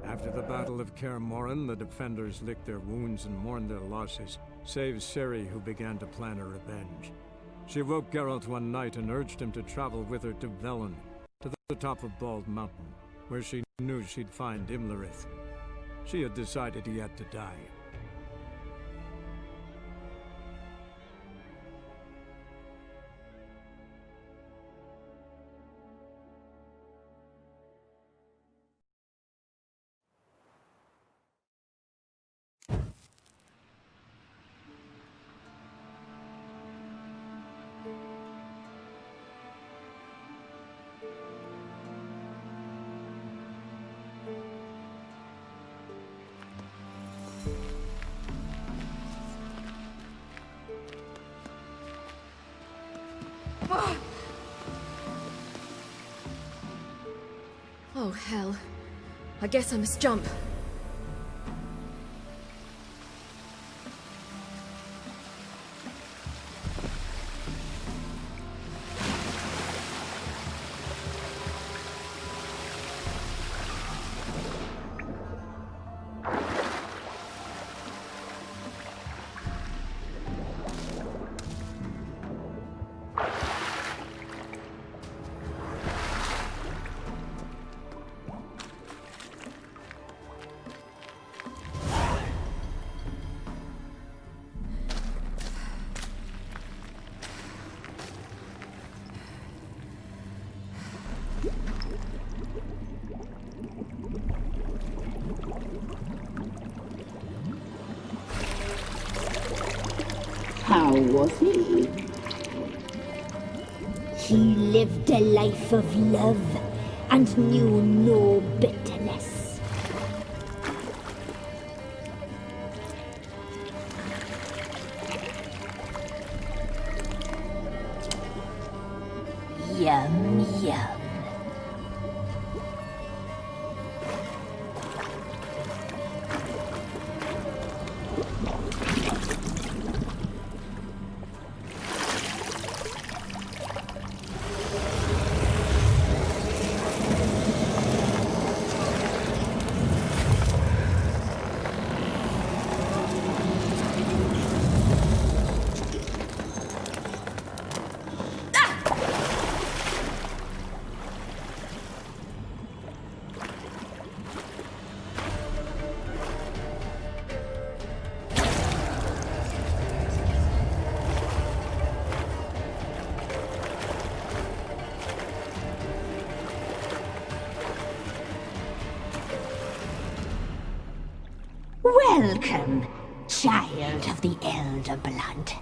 After the Battle of Kaer Morhen, the defenders licked their wounds and mourned their losses, save Ciri, who began to plan her revenge. She woke Geralt one night and urged him to travel with her to Velen, to the top of Bald Mountain, where she knew she'd find Imlerith. She had decided he had to die. Oh, hell. I guess I must jump. How was he? He lived a life of love and knew no bitterness. Yum, yum. Welcome, child of the Elder Blood.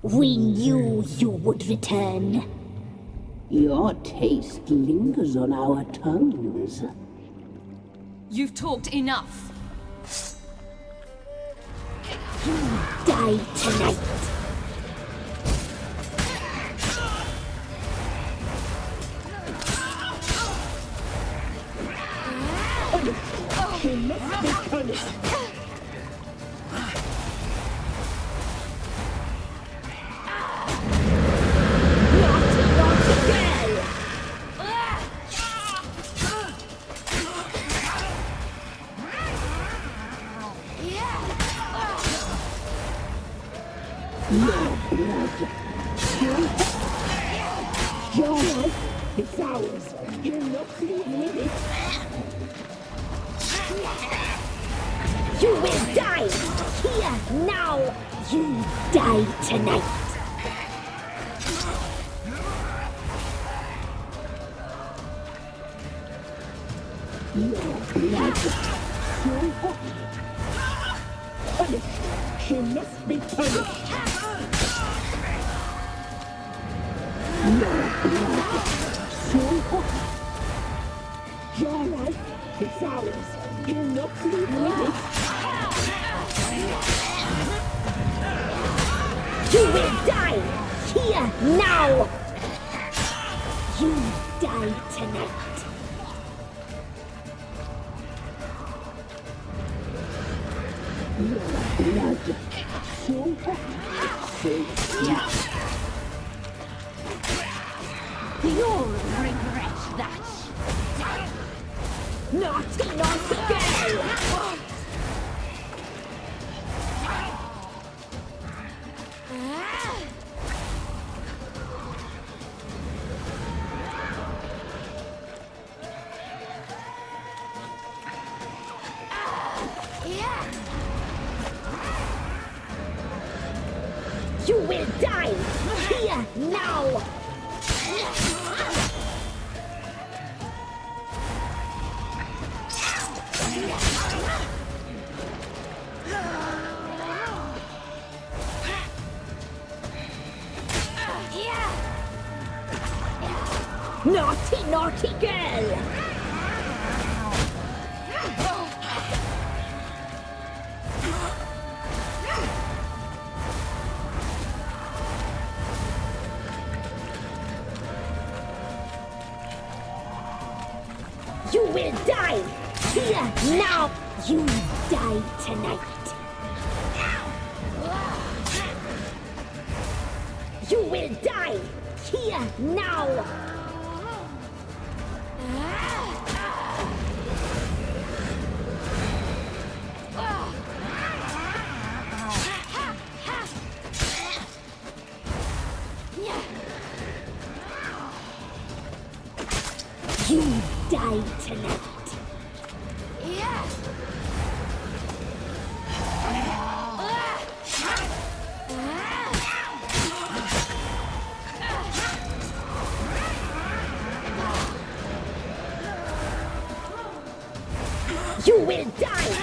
We knew you would return. Your taste lingers on our tongues. You've talked enough. You die tonight. She must be punished. Your life, it's ours. You're not leaving with it. You will die here now. You die tonight. Your blood, so hot. Punished. She must be punished. Your blood, so hot. Your life, it's ours. You're not leaving with it. You will die here now. You die tonight. Your blood, so hot. So sweet. You'll regret that. Naughty, naughty girl! You will die here now! Naughty, naughty girl! You will die here now! You die tonight! You will die here now! You die tonight. You will die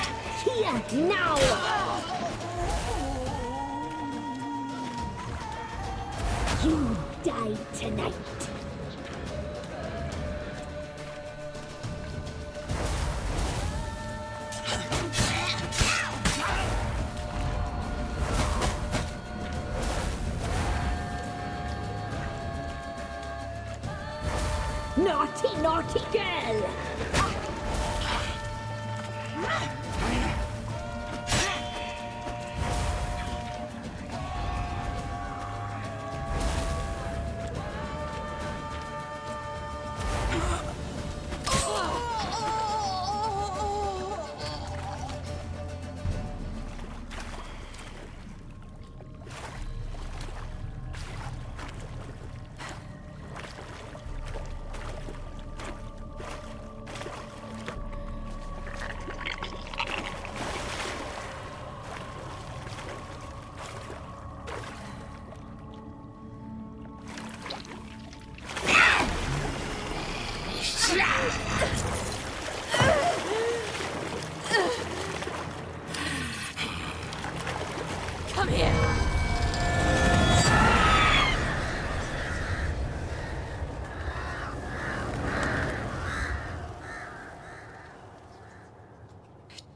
here now. You die tonight. Naughty, naughty girl! Come here.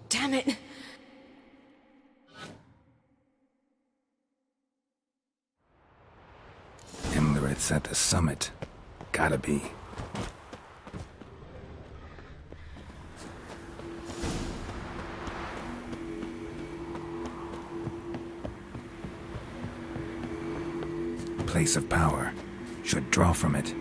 Damn it. Imlerith's at the summit. Gotta be. Place of power. Should draw from it.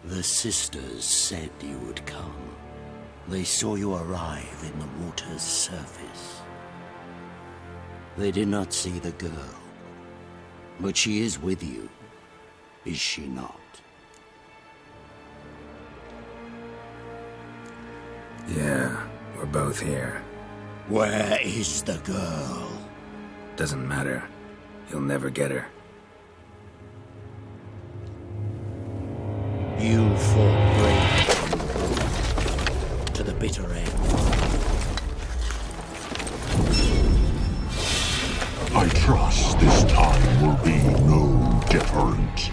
The sisters said you would come. They saw you arrive in the water's surface. They did not see the girl. But she is with you, is she not? Yeah, we're both here. Where is the girl? Doesn't matter. You'll never get her. You fought bravely to the bitter end. I trust this time will be no different.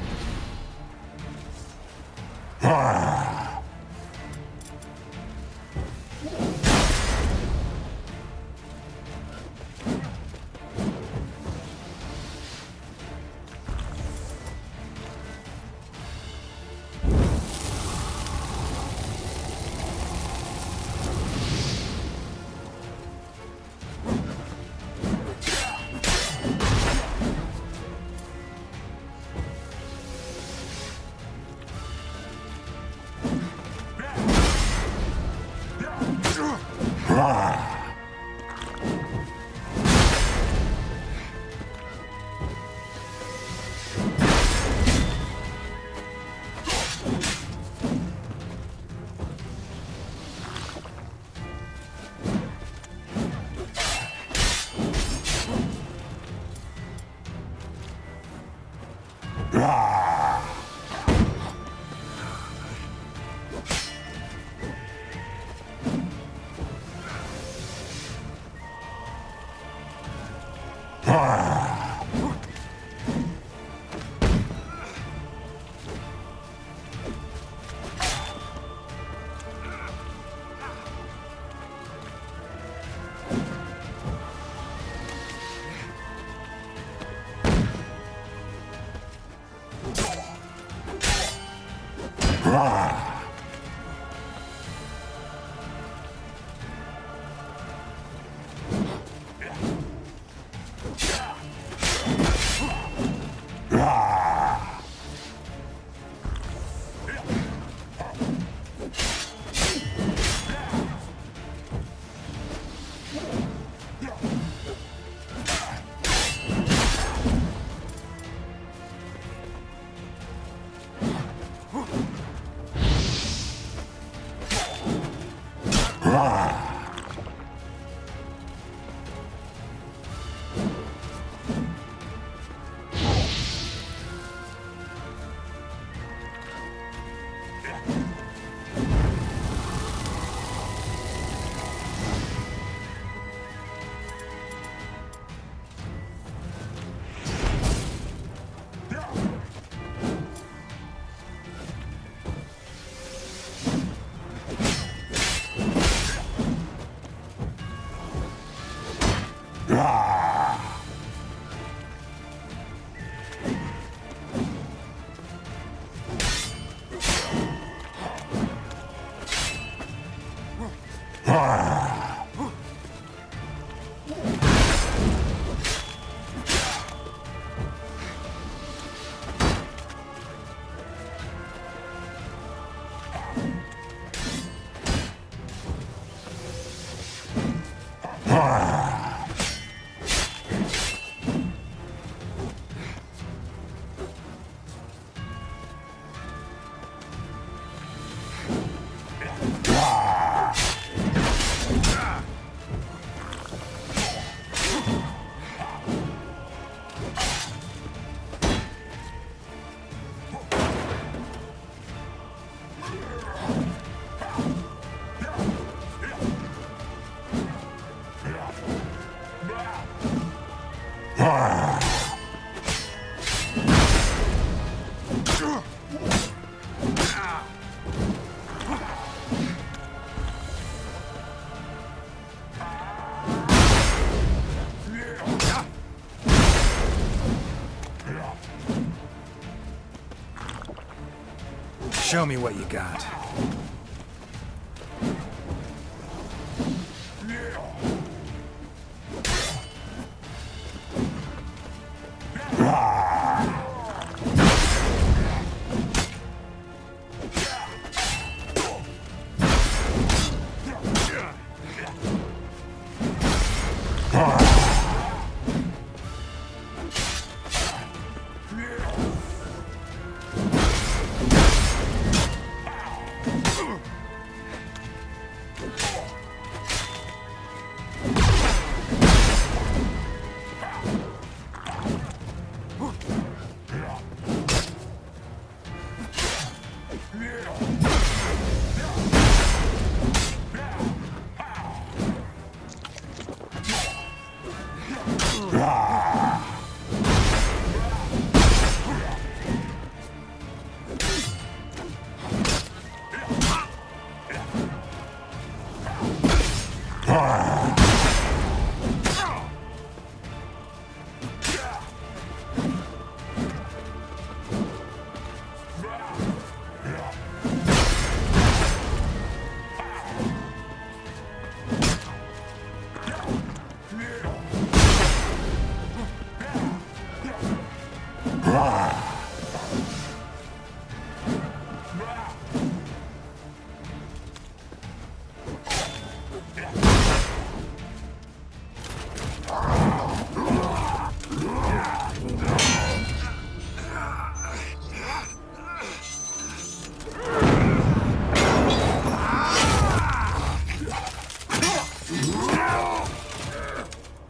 Show me what you got.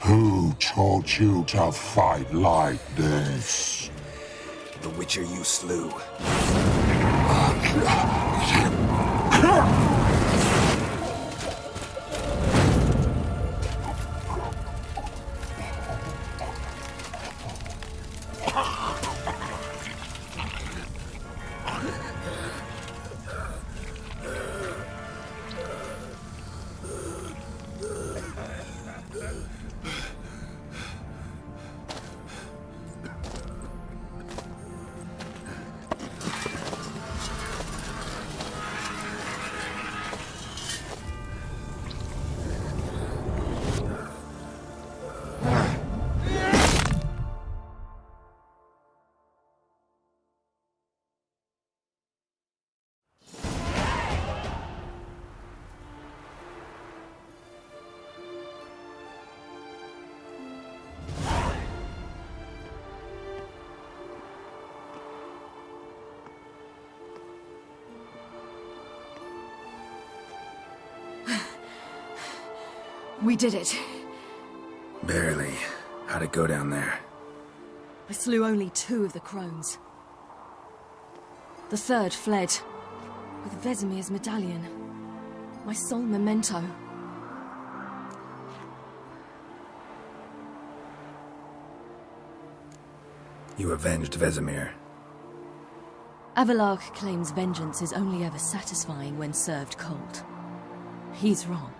Who taught you to fight like this? The Witcher you slew. We did it. Barely. How'd it go down there? I slew only 2 of the crones. The 3rd fled, with Vesemir's medallion. My sole memento. You avenged Vesemir. Avalark claims vengeance is only ever satisfying when served cold. He's wrong.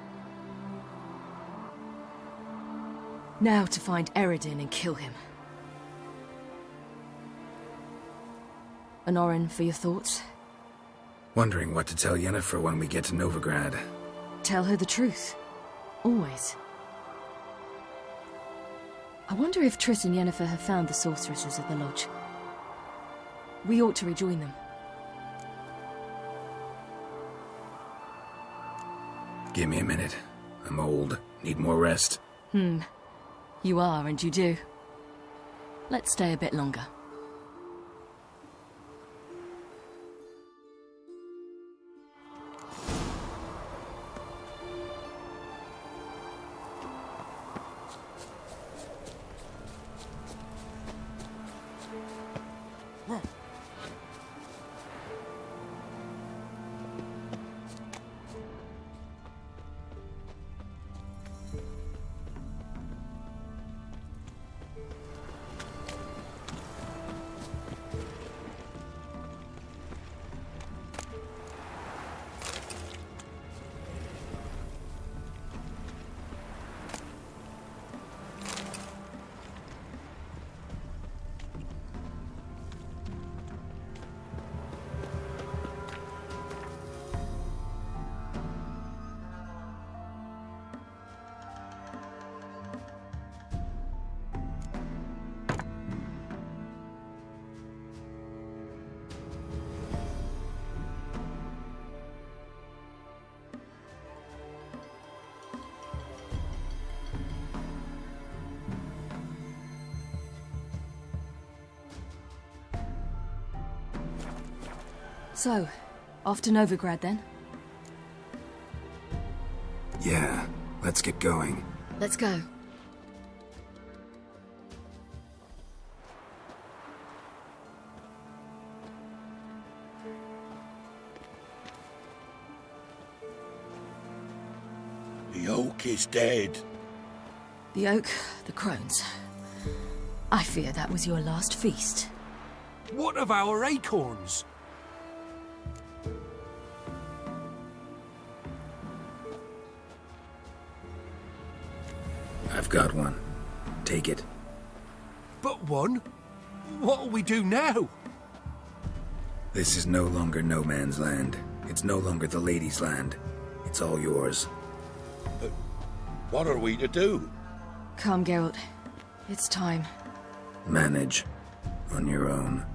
Now to find Eredin and kill him. Anorin, for your thoughts? Wondering what to tell Yennefer when we get to Novigrad. Tell her the truth. Always. I wonder if Triss and Yennefer have found the sorceresses at the lodge. We ought to rejoin them. Give me a minute. I'm old. Need more rest. You are, and you do. Let's stay a bit longer. So, off to Novigrad then? Yeah, let's get going. Let's go. The oak is dead. The oak, the crones. I fear that was your last feast. What of our acorns? I've got one. Take it. But one? What'll we do now? This is no longer no man's land. It's no longer the lady's land. It's all yours. What are we to do? Come, Geralt. It's time. Manage. On your own.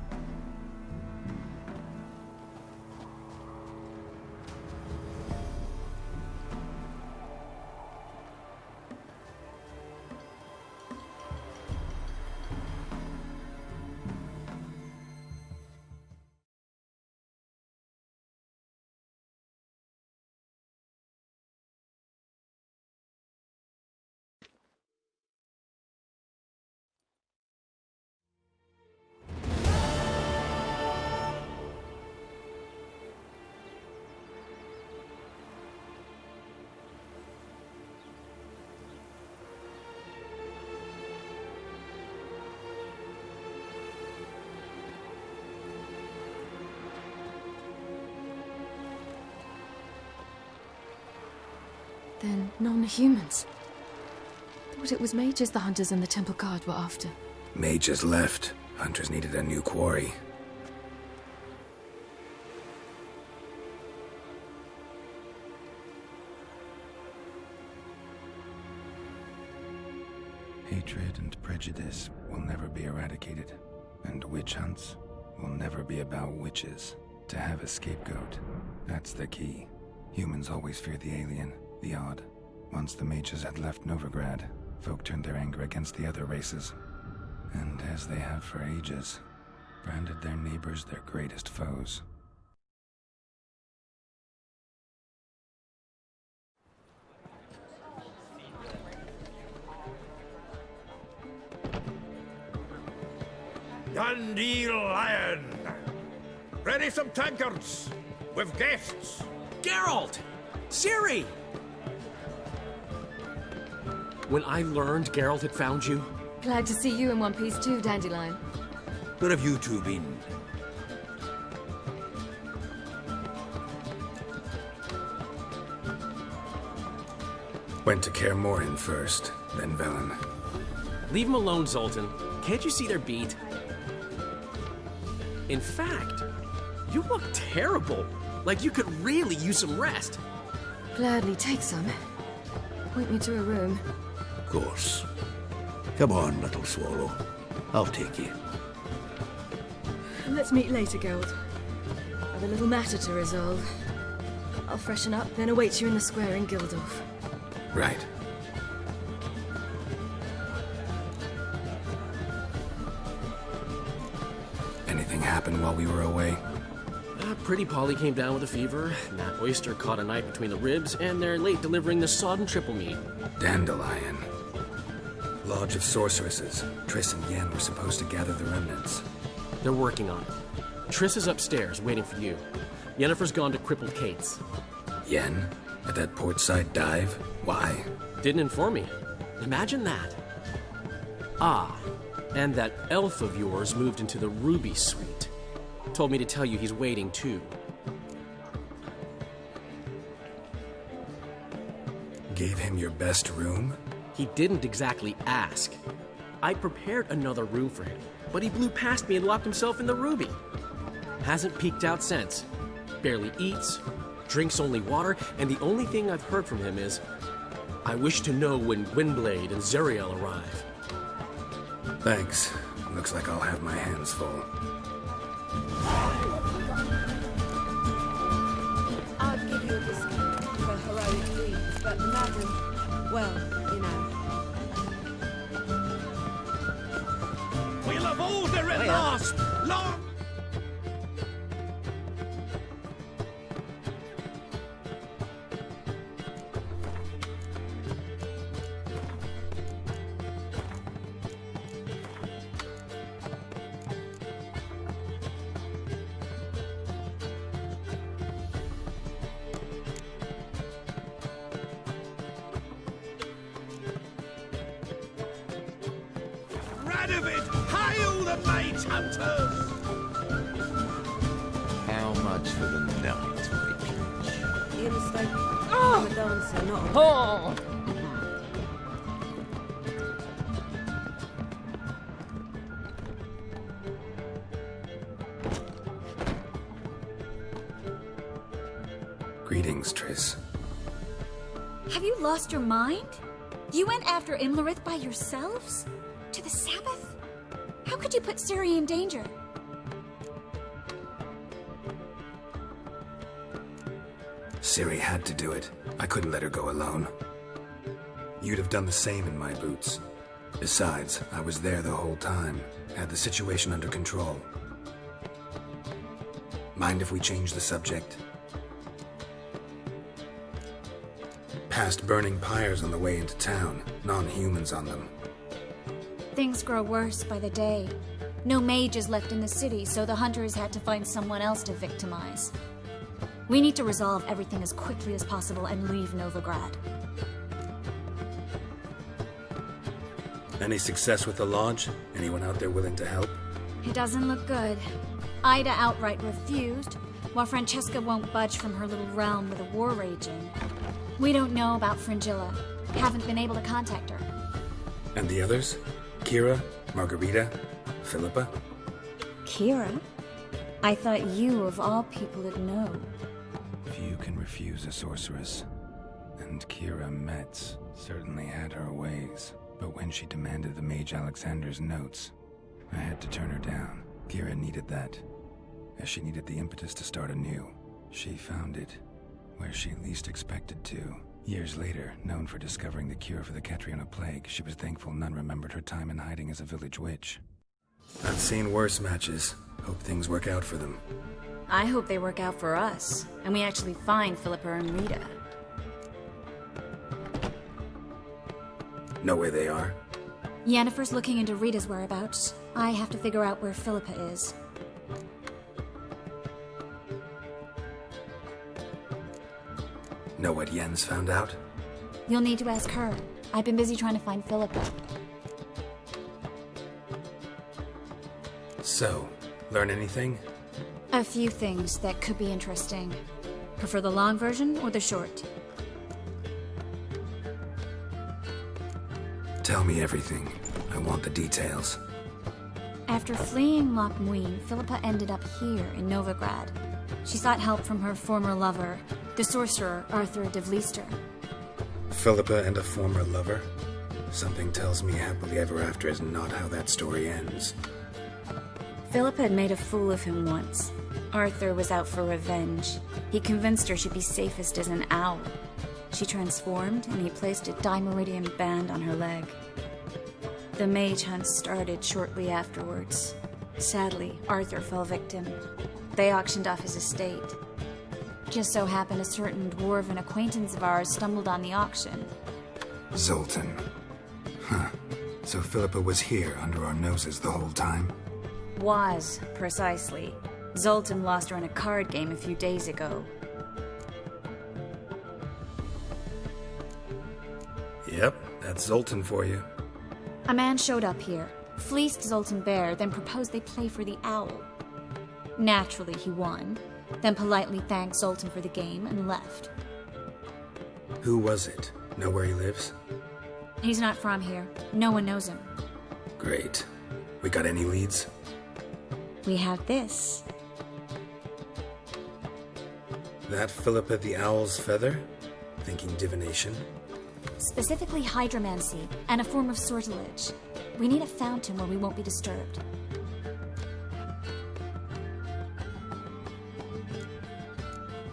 Then non-humans. Thought it was mages the hunters and the Temple Guard were after. Mages left. Hunters needed a new quarry. Hatred and prejudice will never be eradicated, and witch hunts will never be about witches. To have a scapegoat, that's the key. Humans always fear the alien, the odd. Once the mages had left Novigrad, folk turned their anger against the other races. And as they have for ages, branded their neighbors their greatest foes. Dandelion! Ready some tankards! With guests! Geralt! Ciri! When I learned Geralt had found you, Glad to see you in one piece too, Dandelion. Where have you two been? Went to Kaer Morhen first, then Velen. leave them alone, Zoltan. Can't you see they're beat? In fact, you look terrible. Like you could really use some rest. Gladly take some. Point me to a room. Of course. Come on, little swallow. I'll take you. Let's meet later, Geralt. I've a little matter to resolve. I'll freshen up, then await you in the square in Gildorf. Right. Anything happen while we were away? Pretty Polly came down with a fever. That oyster caught a knife between the ribs, and they're late delivering the sodden triple meat. Dandelion. Lodge of Sorceresses. Triss and Yen were supposed to gather the remnants. They're working on it. Triss is upstairs, waiting for you. Yennefer's gone to Crippled Kate's. Yen? At that portside dive? Why? Didn't inform me. Imagine that. Ah, and that elf of yours moved into the Ruby Suite. Told me to tell you he's waiting, too. Gave him your best room? He didn't exactly ask. I prepared another room for him, but he blew past me and locked himself in the Ruby. Hasn't peeked out since. Barely eats, drinks only water, and the only thing I've heard from him is, I wish to know when Gwynblade and Zariel arrive. Thanks. Looks like I'll have my hands full. I'd give you a discount for heroic deeds, but madam, well, you know. We'll have order at last! Long... glad of it! Hail the mage hunters! How much for the night, my page? You're mistaken. I'm a dancer, not a... Greetings, Triss. Have you lost your mind? You went after Imlerith by yourselves? To the Sabbath? How could you put Ciri in danger? Ciri had to do it. I couldn't let her go alone. You'd have done the same in my boots. Besides, I was there the whole time. Had the situation under control. Mind if we change the subject? Past burning pyres on the way into town. Non-humans on them. Things grow worse by the day. No mages left in the city, so the hunters had to find someone else to victimize. We need to resolve everything as quickly as possible and leave Novigrad. Any success with the lodge? Anyone out there willing to help? It doesn't look good. Ida outright refused, while Francesca won't budge from her little realm with a war raging. We don't know about Fringilla. Haven't been able to contact her. And the others? Kira? Margarita? Philippa? Kira? I thought you, of all people, would know. Few can refuse a sorceress. And Kira Metz certainly had her ways. But when she demanded the Mage Alexander's notes, I had to turn her down. Kira needed that, as she needed the impetus to start anew. She found it where she least expected to. Years later, known for discovering the cure for the Catriona plague, she was thankful none remembered her time in hiding as a village witch. I've seen worse matches. Hope things work out for them. I hope they work out for us, and we actually find Philippa and Rita. Know where they are? Yennefer's looking into Rita's whereabouts. I have to figure out where Philippa is. Know what Yen's found out? You'll need to ask her. I've been busy trying to find Philippa. So, learn anything? A few things that could be interesting. Prefer the long version or the short? Tell me everything. I want the details. After fleeing Loch Muin, Philippa ended up here in Novigrad. She sought help from her former lover, the sorcerer Arthur de Vlister. Philippa and a former lover? Something tells me happily ever after is not how that story ends. Philippa had made a fool of him once. Arthur was out for revenge. He convinced her she'd be safest as an owl. She transformed, and he placed a Dimeridian band on her leg. The mage hunt started shortly afterwards. Sadly, Arthur fell victim. They auctioned off his estate. Just so happened a certain dwarven acquaintance of ours stumbled on the auction. Zoltan. Huh. So Philippa was here under our noses the whole time? Was, precisely. Zoltan lost her in a card game a few days ago. Yep, that's Zoltan for you. A man showed up here, fleeced Zoltan bare, then proposed they play for the owl. Naturally, he won, then politely thanked Zoltan for the game and left. Who was it? Know where he lives? He's not from here. No one knows him. Great. We got any leads? We have this. That Philippa the Owl's feather? Thinking divination? Specifically hydromancy, and a form of sortilege. We need a fountain where we won't be disturbed.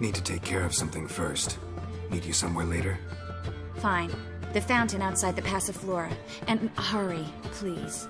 Need to take care of something first. Meet you somewhere later? Fine. The fountain outside the Passiflora. And hurry, please.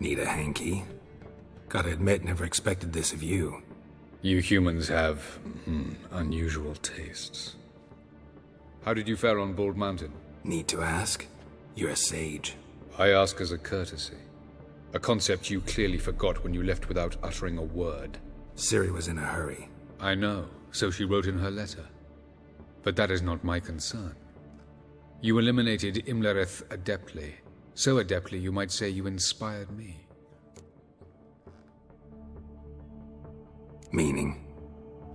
Need a hanky? Gotta admit, never expected this of you. You humans have, unusual tastes. How did you fare on Bald Mountain? Need to ask? You're a sage. I ask as a courtesy. A concept you clearly forgot when you left without uttering a word. Ciri was in a hurry. I know, so she wrote in her letter. But that is not my concern. You eliminated Imlerith adeptly. So adeptly you might say you inspired me. Meaning?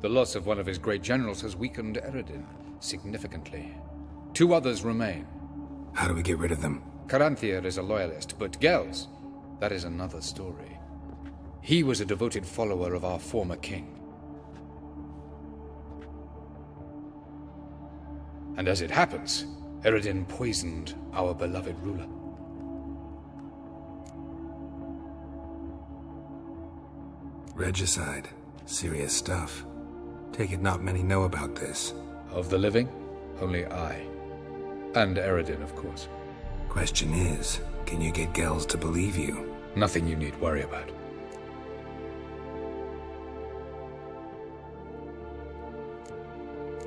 The loss of one of his great generals has weakened Eredin significantly. 2 others remain. How do we get rid of them? Caranthir is a loyalist, but Gels, that is another story. He was a devoted follower of our former king. And as it happens, Eredin poisoned our beloved ruler. Regicide. Serious stuff. Take it not many know about this. Of the living, only I. And Eredin, of course. Question is, can you get Gels to believe you? Nothing you need worry about.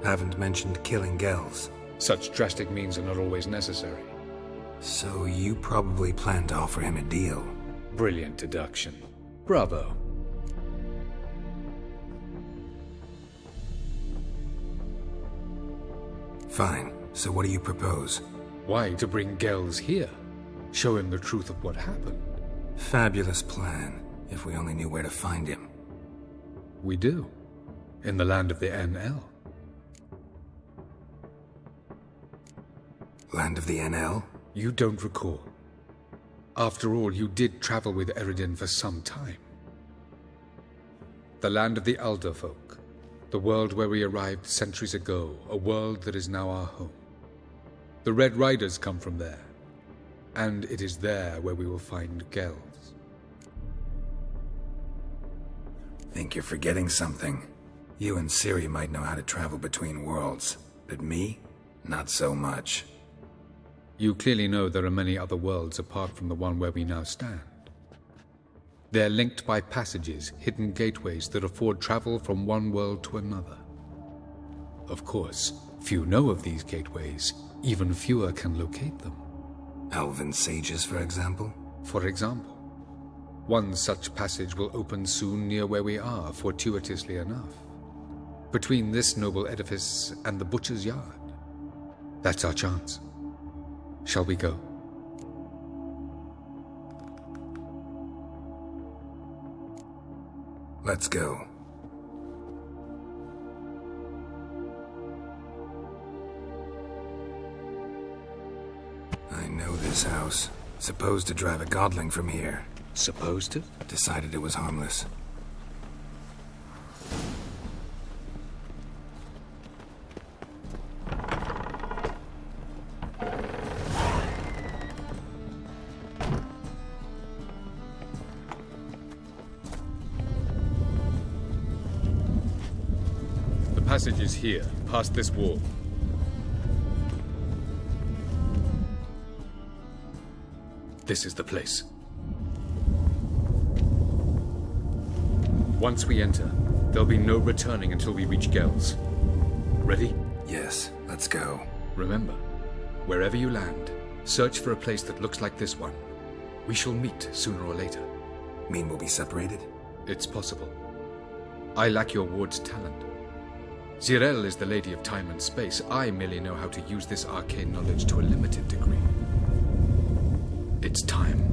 Haven't mentioned killing Gels. Such drastic means are not always necessary. So you probably plan to offer him a deal. Brilliant deduction. Bravo. Fine. So what do you propose? Why, to bring Gels here. Show him the truth of what happened. Fabulous plan, if we only knew where to find him. We do. In the land of the NL. Land of the NL? You don't recall. After all, you did travel with Eredin for some time. The land of the Alderfolk. The world where we arrived centuries ago, a world that is now our home. The Red Riders come from there, and it is there where we will find Gels. Think you're forgetting something. You and Ciri might know how to travel between worlds, but me? Not so much. You clearly know there are many other worlds apart from the one where we now stand. They're linked by passages, hidden gateways that afford travel from one world to another. Of course, few know of these gateways, even fewer can locate them. Elven sages, for example? For example. One such passage will open soon near where we are, fortuitously enough. Between this noble edifice and the butcher's yard. That's our chance. Shall we go? Let's go. I know this house. Supposed to drive a godling from here. Supposed to? Decided it was harmless. The passage is here, past this wall. This is the place. Once we enter, there'll be no returning until we reach Gels. Ready? Yes, let's go. Remember, wherever you land, search for a place that looks like this one. We shall meet sooner or later. Mean we'll be separated? It's possible. I lack your ward's talent. Zirel is the lady of time and space. I merely know how to use this arcane knowledge to a limited degree. It's time.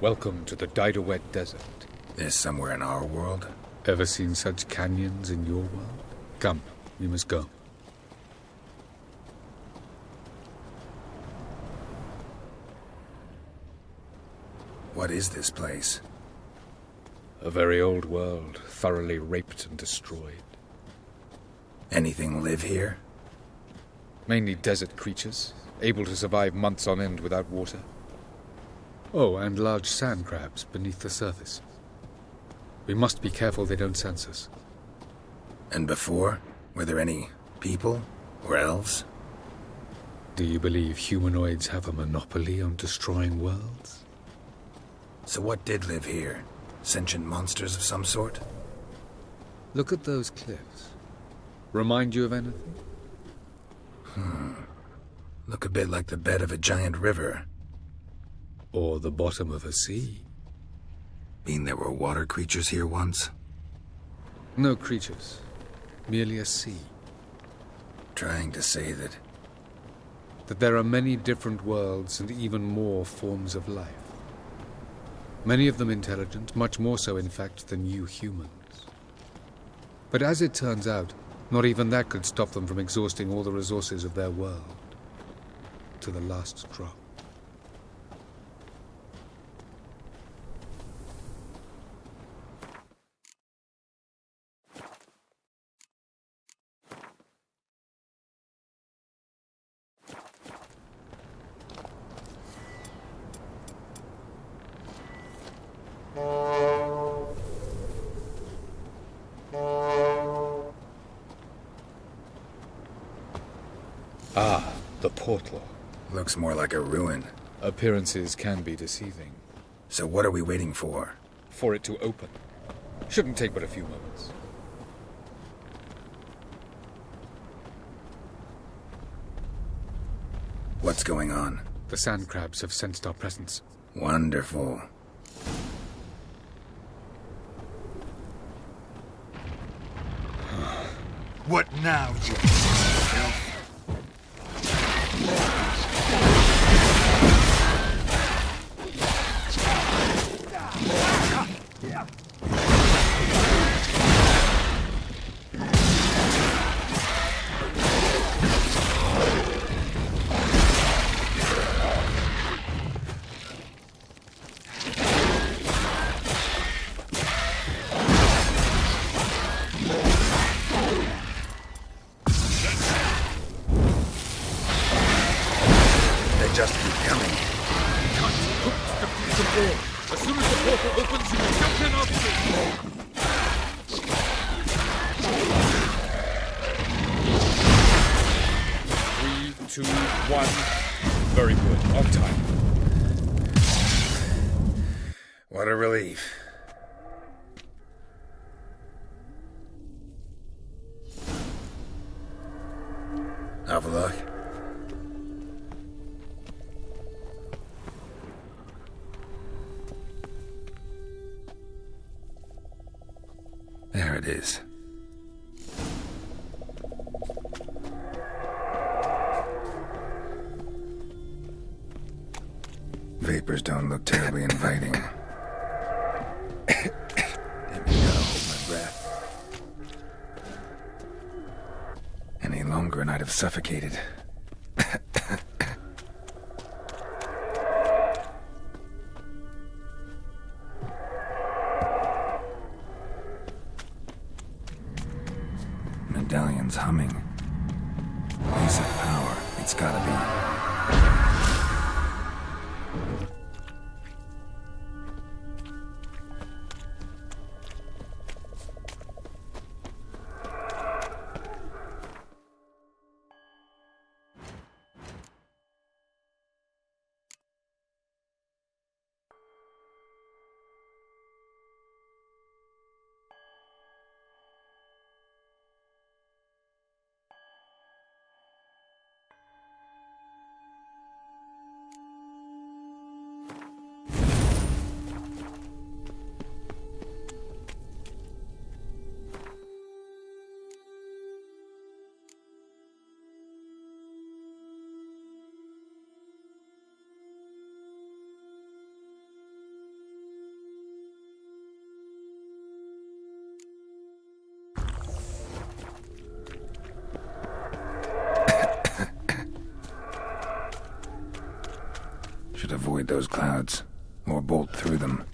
Welcome to the Didowet Desert. This somewhere in our world? Ever seen such canyons in your world? Come, we must go. What is this place? A very old world, thoroughly raped and destroyed. Anything live here? Mainly desert creatures, able to survive months on end without water. Oh, and large sand crabs beneath the surface. We must be careful they don't sense us. And before? Were there any people? Or elves? Do you believe humanoids have a monopoly on destroying worlds? So what did live here? Sentient monsters of some sort? Look at those cliffs. Remind you of anything? Look a bit like the bed of a giant river. Or the bottom of a sea. Mean there were water creatures here once? No creatures. Merely a sea. Trying to say that there are many different worlds and even more forms of life. Many of them intelligent, much more so in fact than you humans. But as it turns out, not even that could stop them from exhausting all the resources of their world. To the last drop. Ah, the portal. Looks more like a ruin. Appearances can be deceiving. So what are we waiting for? For it to open. Shouldn't take but a few moments. What's going on? The sand crabs have sensed our presence. Wonderful. What now, you filth? Just keep coming. As soon as the portal opens, you will jump in after me. 3, 2, 1. Very good. On time. What a relief. Have a look. There it is. Vapors don't look terribly inviting. Let me hold my breath. Any longer and I'd have suffocated. Medallion's humming. Piece of power. It's gotta be. rods, or bolt through them.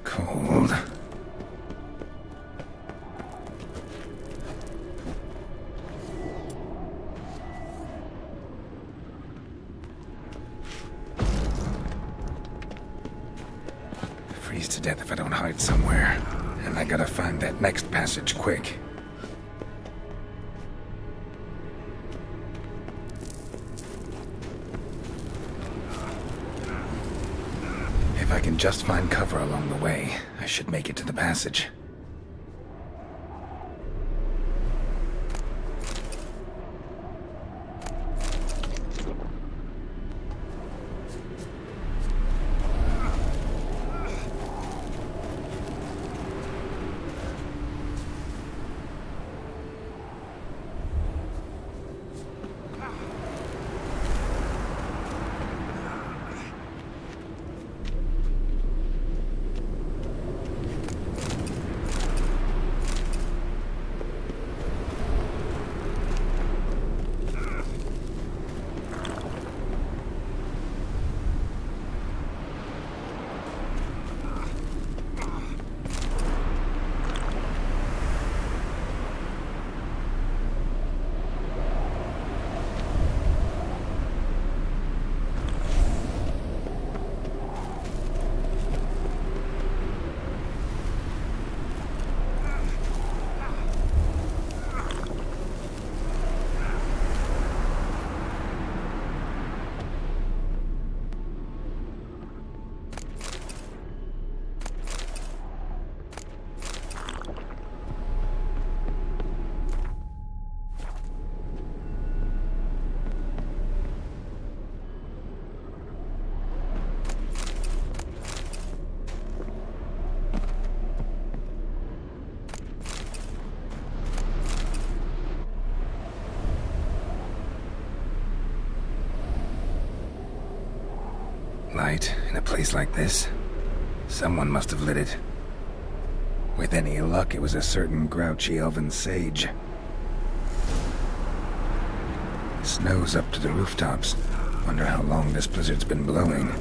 Cold. Freeze to death if I don't hide somewhere. And I gotta find that next passage quick. If I can just find cover along the way, I should make it to the passage. Light in a place like this? Someone must have lit it. With any luck, it was a certain grouchy elven sage. Snow's up to the rooftops. Wonder how long this blizzard's been blowing.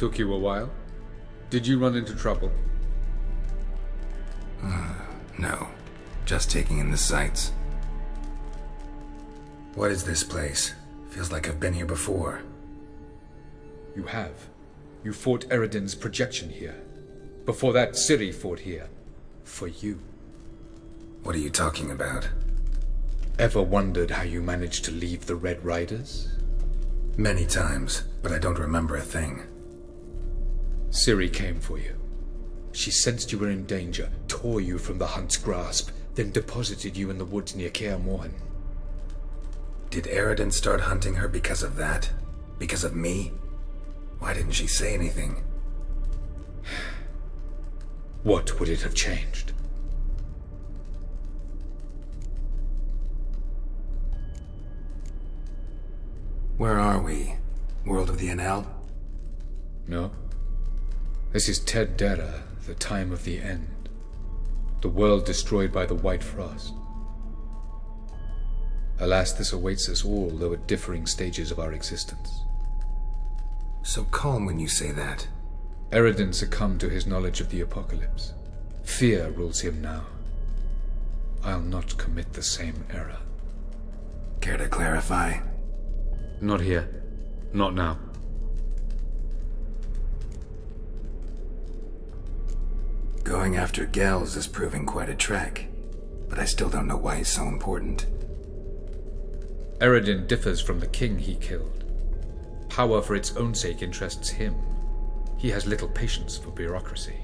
Took you a while? Did you run into trouble? No. Just taking in the sights. What is this place? Feels like I've been here before. You have. You fought Eredin's projection here. Before that, Ciri fought here. For you. What are you talking about? Ever wondered how you managed to leave the Red Riders? Many times, but I don't remember a thing. Ciri came for you. She sensed you were in danger, tore you from the Hunt's grasp, then deposited you in the woods near Kaer Morhen. Did Eredin start hunting her because of that? Because of me? Why didn't she say anything? What would it have changed? Where are we? World of the Enel? No. This is Ted Dera, the time of the end. The world destroyed by the White Frost. Alas, this awaits us all, though at differing stages of our existence. So calm when you say that. Eredin succumbed to his knowledge of the apocalypse. Fear rules him now. I'll not commit the same error. Care to clarify? Not here. Not now. Going after Gels is proving quite a trek, but I still don't know why he's so important. Eredin differs from the king he killed. Power for its own sake interests him. He has little patience for bureaucracy.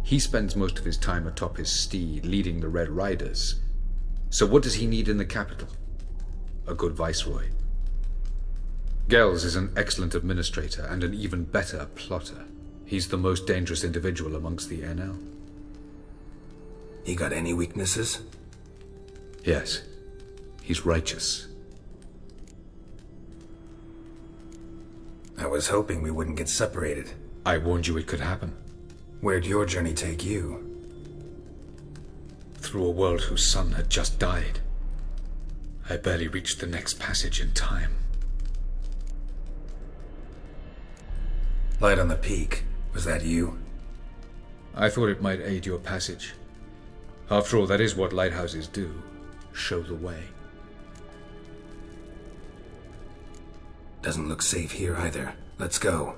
He spends most of his time atop his steed, leading the Red Riders. So what does he need in the capital? A good viceroy. Gels is an excellent administrator and an even better plotter. He's the most dangerous individual amongst the Enel. He got any weaknesses? Yes. He's righteous. I was hoping we wouldn't get separated. I warned you it could happen. Where'd your journey take you? Through a world whose son had just died. I barely reached the next passage in time. Light on the peak. Was that you? I thought it might aid your passage. After all, that is what lighthouses do. Show the way. Doesn't look safe here either. Let's go.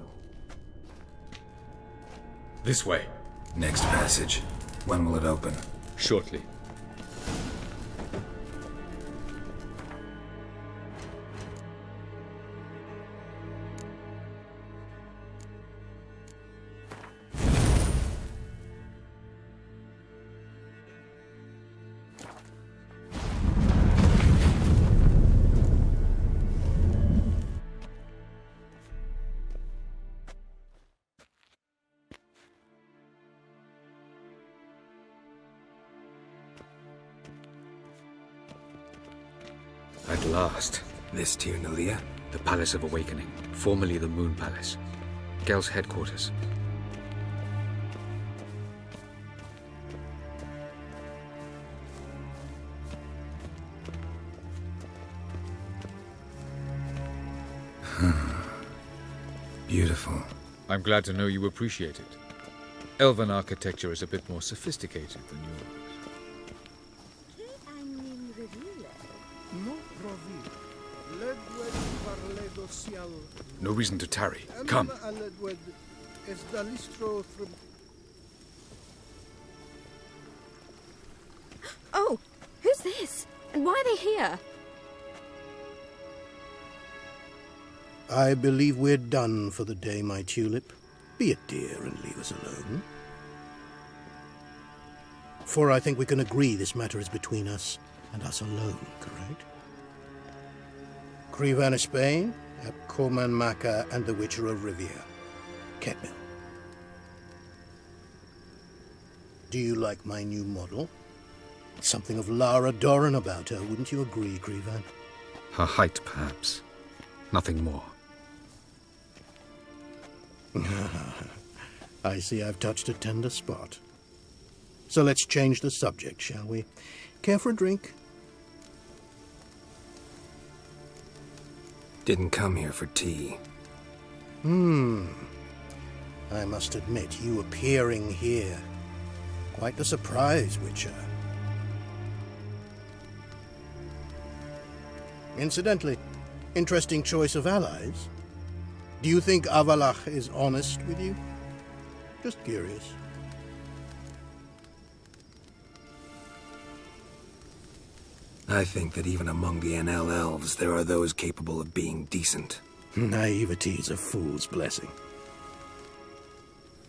This way. Next passage. When will it open? Shortly. At last. This Tir Nalia? The Palace of Awakening, formerly the Moon Palace. Gel's headquarters. Beautiful. I'm glad to know you appreciate it. Elven architecture is a bit more sophisticated than yours. No reason to tarry. Come. Oh, who's this? And why are they here? I believe we're done for the day, my tulip. Be a dear and leave us alone. For I think we can agree this matter is between us and us alone, correct? Krivan of Spain, Coman Maka, and the Witcher of Rivia. Ketmil. Do you like my new model? Something of Lara Doran about her, wouldn't you agree, Krivan? Her height, perhaps. Nothing more. I see I've touched a tender spot. So let's change the subject, shall we? Care for a drink? Didn't come here for tea. I must admit, you appearing here. Quite the surprise, Witcher. Incidentally, interesting choice of allies. Do you think Avallac'h is honest with you? Just curious. I think that even among the NL elves, there are those capable of being decent. Naivety is a fool's blessing.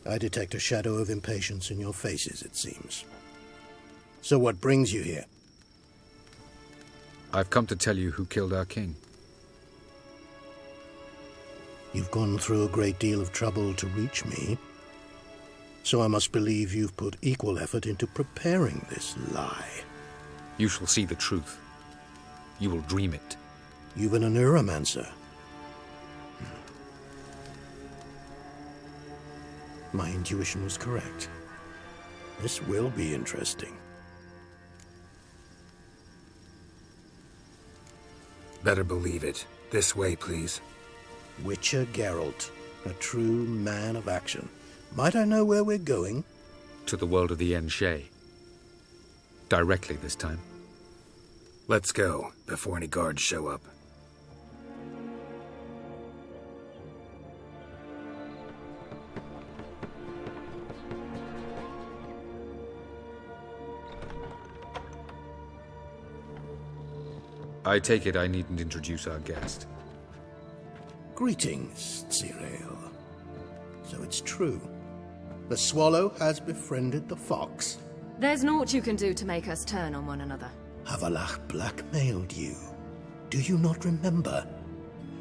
I detect a shadow of impatience in your faces, it seems. So what brings you here? I've come to tell you who killed our king. You've gone through a great deal of trouble to reach me, so I must believe you've put equal effort into preparing this lie. You shall see the truth. You will dream it. You've been a neuromancer. My intuition was correct. This will be interesting. Better believe it. This way, please. Witcher Geralt, a true man of action. Might I know where we're going? To the world of the Enshe. Directly this time. Let's go, before any guards show up. I take it I needn't introduce our guest. Greetings, Cyril. So it's true. The swallow has befriended the fox. There's naught you can do to make us turn on one another. Avallac'h blackmailed you. Do you not remember?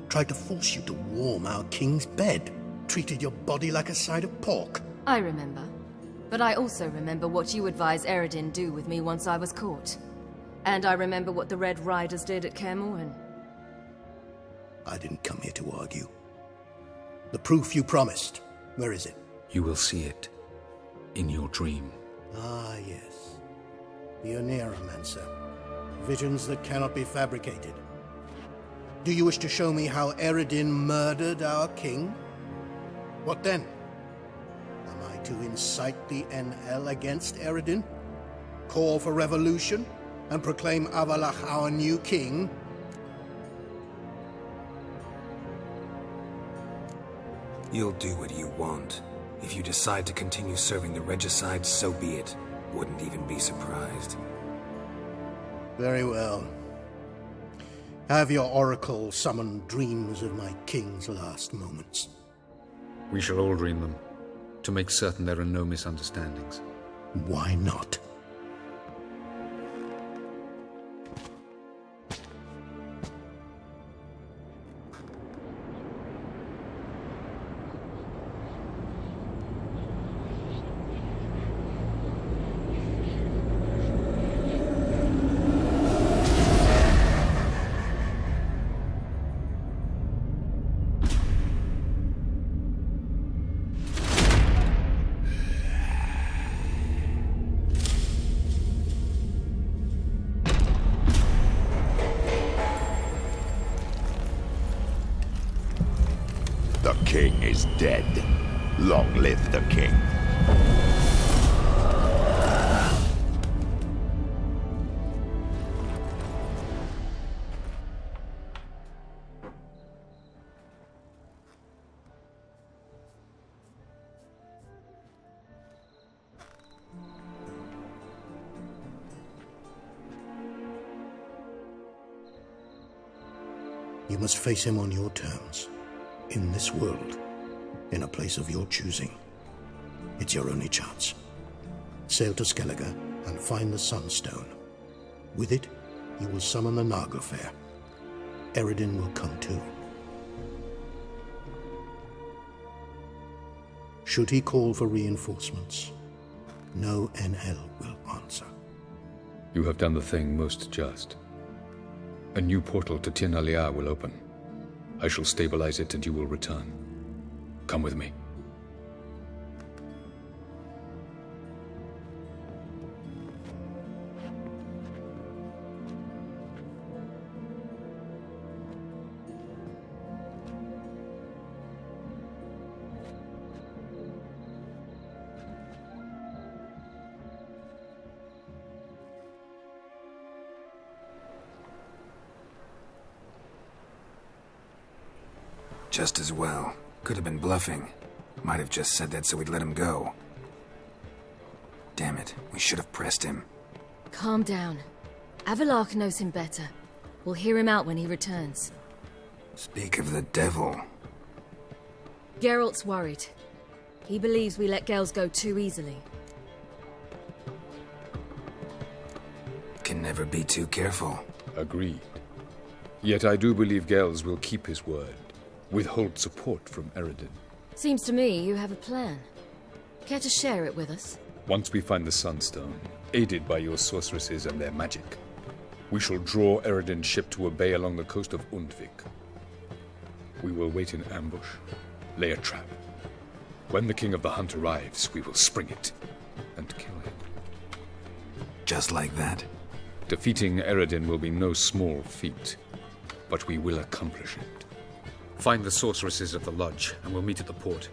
Tried to force you to warm our king's bed. Treated your body like a side of pork. I remember. But I also remember what you advised Eredin do with me once I was caught. And I remember what the Red Riders did at Kaer Morhen. I didn't come here to argue. The proof you promised, where is it? You will see it. In your dream. Ah, yes. The Oneiromancer. Visions that cannot be fabricated. Do you wish to show me how Eredin murdered our king? What then? Am I to incite the NL against Eredin? Call for revolution? And proclaim Avallac'h our new king? You'll do what you want. If you decide to continue serving the regicide, so be it. Wouldn't even be surprised. Very well. Have your oracle summon dreams of my king's last moments. We shall all dream them, to make certain there are no misunderstandings. Why not? The king is dead. Long live the king. You must face him on your terms. In this world, in a place of your choosing. It's your only chance. Sail to Skellige and find the Sunstone. With it, you will summon the Naglfar. Eredin will come too. Should he call for reinforcements, no NL will answer. You have done the thing most just. A new portal to Tir Nalear will open. I shall stabilize it and you will return. Come with me. Just as well. Could have been bluffing. Might have just said that so we'd let him go. Damn it, we should have pressed him. Calm down. Avalark knows him better. We'll hear him out when he returns. Speak of the devil. Geralt's worried. He believes we let Gels go too easily. Can never be too careful. Agreed. Yet I do believe Gels will keep his word. Withhold support from Eredin. Seems to me you have a plan. Care to share it with us? Once we find the Sunstone, aided by your sorceresses and their magic, we shall draw Eredin's ship to a bay along the coast of Undvik. We will wait in ambush, lay a trap. When the King of the Hunt arrives, we will spring it and kill him. Just like that? Defeating Eredin will be no small feat, but we will accomplish it. Find the sorceresses of the lodge, and we'll meet at the port.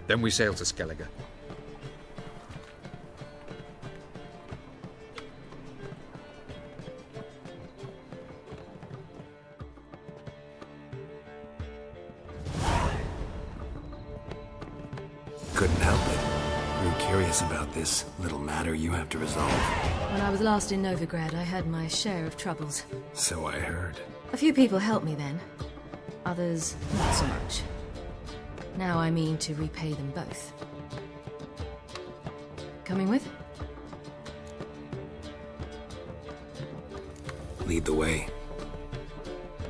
Then we sail to Skellige. Couldn't help it. Grew curious about this little matter you have to resolve. When I was last in Novigrad, I had my share of troubles. So I heard. A few people helped me then. Others, not so much. Now I mean to repay them both. Coming with? Lead the way.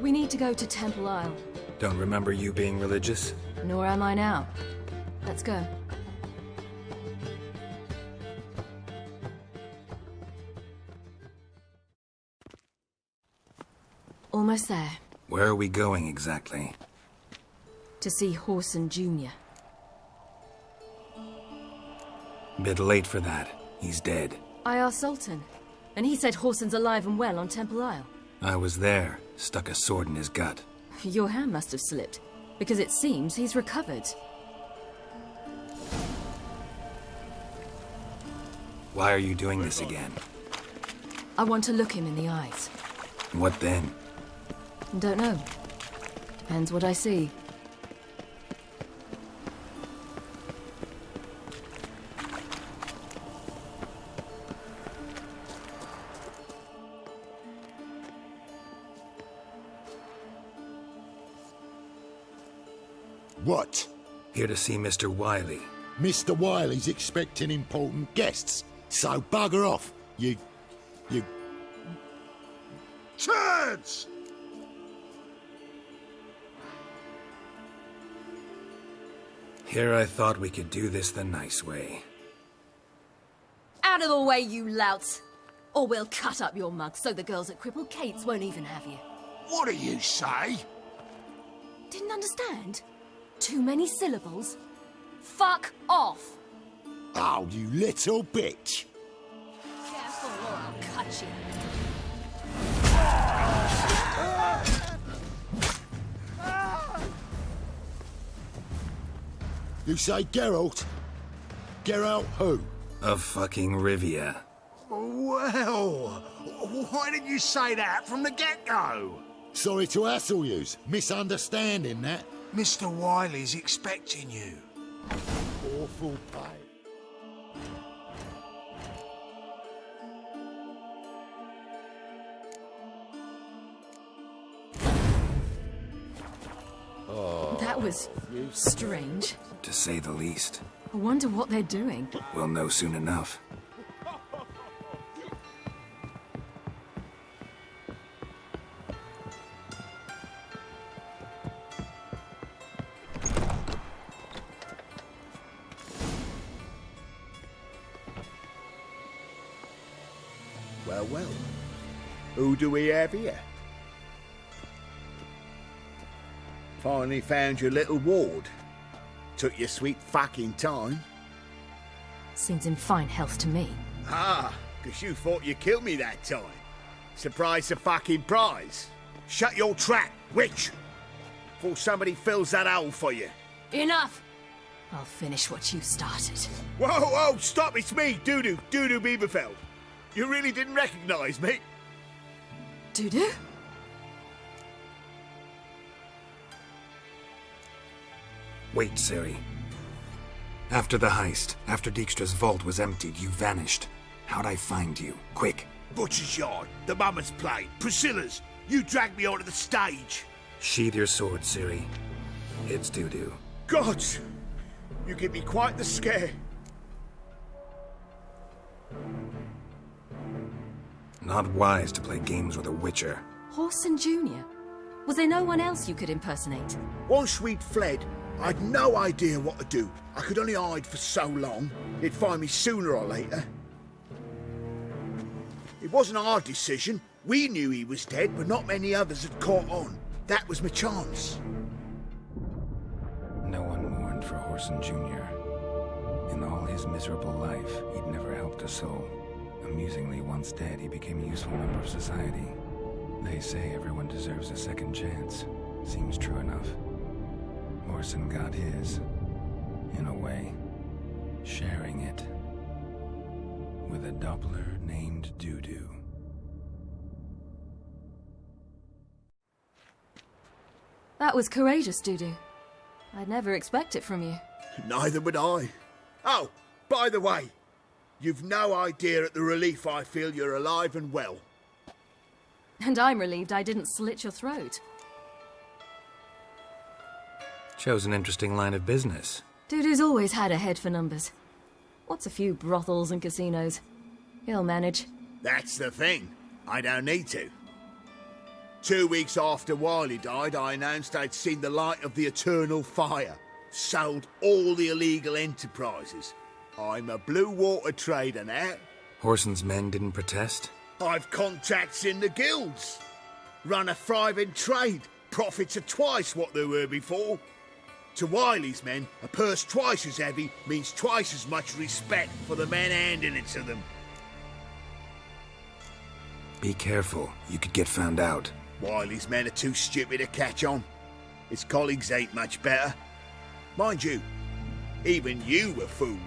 We need to go to Temple Isle. Don't remember you being religious? Nor am I now. Let's go. Almost there. Where are we going exactly? To see Horson Jr. Bit late for that. He's dead. I asked Sultan, and he said Horson's alive and well on Temple Isle. I was there. Stuck a sword in his gut. Your hand must have slipped, because it seems he's recovered. Why are you doing this again? I want to look him in the eyes. What then? Don't know. Depends what I see. What? Here to see Mr. Wiley. Mr. Wiley's expecting important guests, so bugger off, you... Turds! Here I thought we could do this the nice way. Out of the way, you louts! Or we'll cut up your mug so the girls at Cripple Kate's won't even have you. What do you say? Didn't understand? Too many syllables? Fuck off! Oh, you little bitch! Careful or I'll cut you. You say Geralt? Geralt who? Of fucking Rivia. Well, why didn't you say that from the get-go? Sorry to hassle yous. Misunderstanding that. Mr. Wiley's expecting you. Awful pain. That was strange. To say the least. I wonder what they're doing. We'll know soon enough. Well, well. Who do we have here? Finally found your little ward. Took your sweet fucking time. Seems in fine health to me. Ah, 'cause you thought you killed me that time. Surprise the fucking prize. Shut your trap, witch! Before somebody fills that hole for you. Enough! I'll finish what you started. Whoa, whoa, stop, it's me, Dudu Bieberfeld. You really didn't recognize me? Dudu? Wait, Ciri. After the heist, after Dijkstra's vault was emptied, you vanished. How'd I find you? Quick. Butcher's Yard, the Mummer's Plate, Priscilla's. You dragged me onto the stage. Sheathe your sword, Ciri. It's Dudu. God! You give me quite the scare. Not wise to play games with a Witcher. Horson Jr.? Was there no one else you could impersonate? Once we'd fled, I'd no idea what to do. I could only hide for so long. He'd find me sooner or later. It wasn't our decision. We knew he was dead, but not many others had caught on. That was my chance. No one mourned for Horson Jr. In all his miserable life, he'd never helped a soul. Amusingly, once dead, he became a useful member of society. They say everyone deserves a second chance. Seems true enough. Horson got his, in a way, sharing it with a Doppler named Dudu. That was courageous, Dudu. I'd never expect it from you. Neither would I. Oh, by the way, you've no idea at the relief I feel you're alive and well. And I'm relieved I didn't slit your throat. Chose an interesting line of business. Dudu's always had a head for numbers. What's a few brothels and casinos? He'll manage. That's the thing. I don't need to. 2 weeks after Wiley died, I announced I'd seen the light of the eternal fire. Sold all the illegal enterprises. I'm a blue water trader now. Horson's men didn't protest? I've contacts in the guilds. Run a thriving trade. Profits are twice what they were before. To Wiley's men, a purse twice as heavy means twice as much respect for the men handing it to them. Be careful. You could get found out. Wiley's men are too stupid to catch on. His colleagues ain't much better. Mind you, even you were fooled.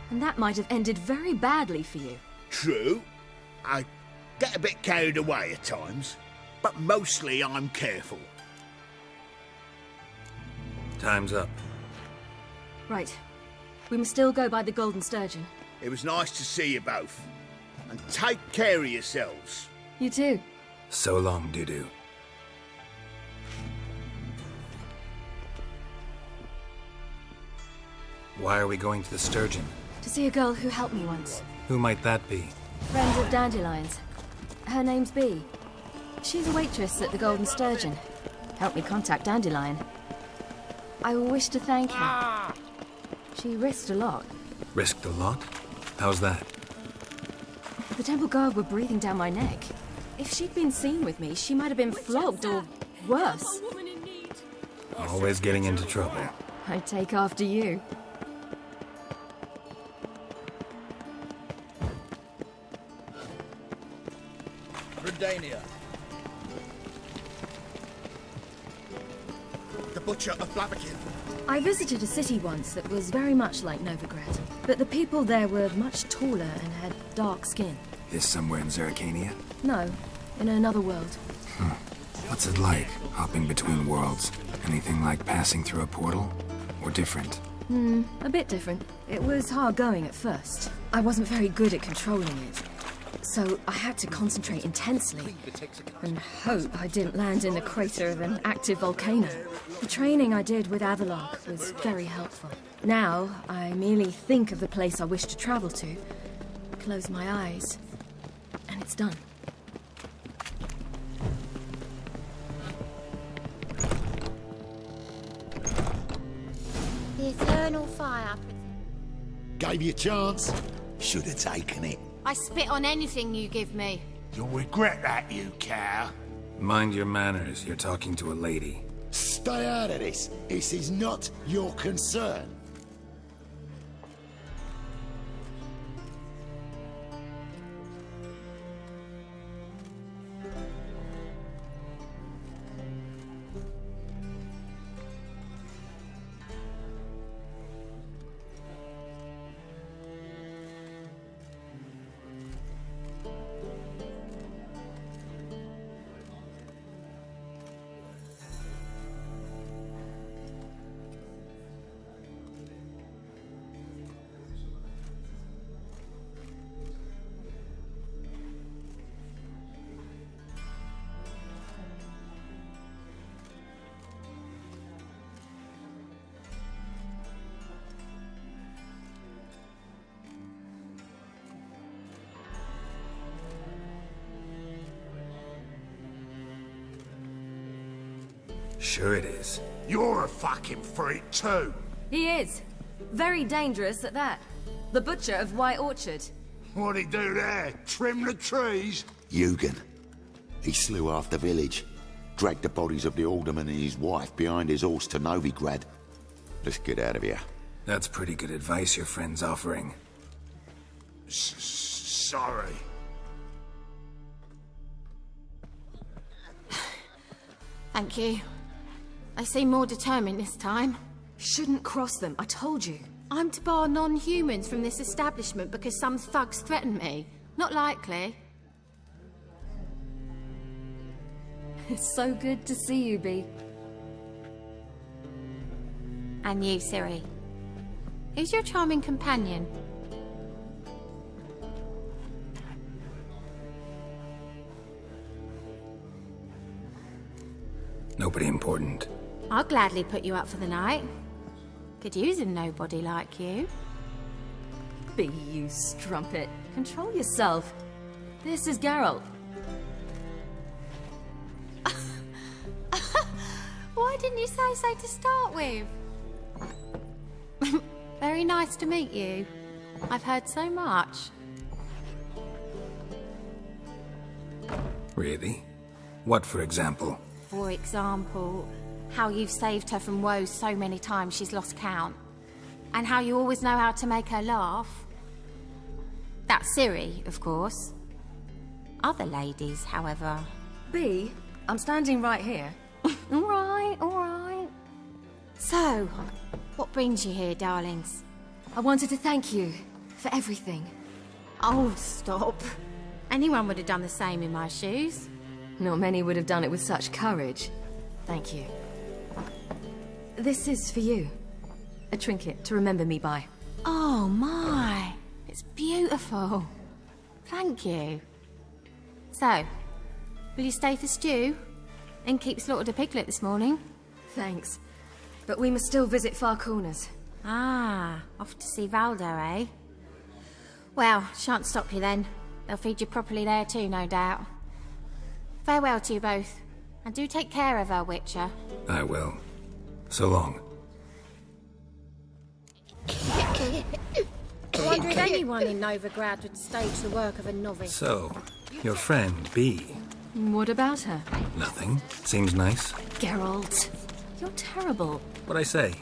And that might have ended very badly for you. True. I get a bit carried away at times, but mostly I'm careful. Time's up. Right. We must still go by the Golden Sturgeon. It was nice to see you both. And take care of yourselves. You too. So long, Dudu. Why are we going to the Sturgeon? To see a girl who helped me once. Who might that be? Friend of Dandelion's. Her name's Bee. She's a waitress at the Golden Sturgeon. Helped me contact Dandelion. I wish to thank her. She risked a lot. Risked a lot? How's that? The Temple Guard were breathing down my neck. If she'd been seen with me, she might have been flogged or worse. Always getting into trouble. I'd take after you. Redania. The Butcher of Blaviken. I visited a city once that was very much like Novigrad, but the people there were much taller and had dark skin. This somewhere in Zerrikania? No, in another world. What's it like, hopping between worlds? Anything like passing through a portal? Or different? A bit different. It was hard going at first. I wasn't very good at controlling it. So I had to concentrate intensely and hope I didn't land in the crater of an active volcano. The training I did with Avallac'h was very helpful. Now, I merely think of the place I wish to travel to, close my eyes, and it's done. The eternal fire. Gave you a chance. Should have taken it. I spit on anything you give me. You'll regret that, you cow. Mind your manners. You're talking to a lady. Stay out of this. This is not your concern. Sure it is. You're a fucking freak too. He is. Very dangerous at that. The butcher of White Orchard. What'd he do there? Trim the trees? Eugen. He slew half the village. Dragged the bodies of the alderman and his wife behind his horse to Novigrad. Let's get out of here. That's pretty good advice your friend's offering. Sorry. Thank you. They seem more determined this time. Shouldn't cross them, I told you. I'm to bar non-humans from this establishment because some thugs threaten me. Not likely. It's so good to see you, Bee. And you, Ciri. Who's your charming companion? Nobody important. I'll gladly put you up for the night. Could use a nobody like you. Bee, you strumpet. Control yourself. This is Geralt. Why didn't you say so to start with? Very nice to meet you. I've heard so much. Really? What, for example? For example, how you've saved her from woes so many times she's lost count. And how you always know how to make her laugh. That's Ciri, of course. Other ladies, however... Bee, I'm standing right here. All right. So, what brings you here, darlings? I wanted to thank you for everything. Oh, stop. Anyone would have done the same in my shoes. Not many would have done it with such courage. Thank you. This is for you. A trinket to remember me by. Oh, my. It's beautiful. Thank you. So, will you stay for stew? And keep slaughtered a piglet this morning? Thanks. But we must still visit Far Corners. Ah, off to see Valdo, eh? Well, shan't stop you then. They'll feed you properly there too, no doubt. Farewell to you both. And do take care of her, Witcher. I will. So long. I wonder if anyone in Novigrad would stage the work of a novice. So, your friend, Bee. What about her? Nothing. Seems nice. Geralt, you're terrible. What'd I say?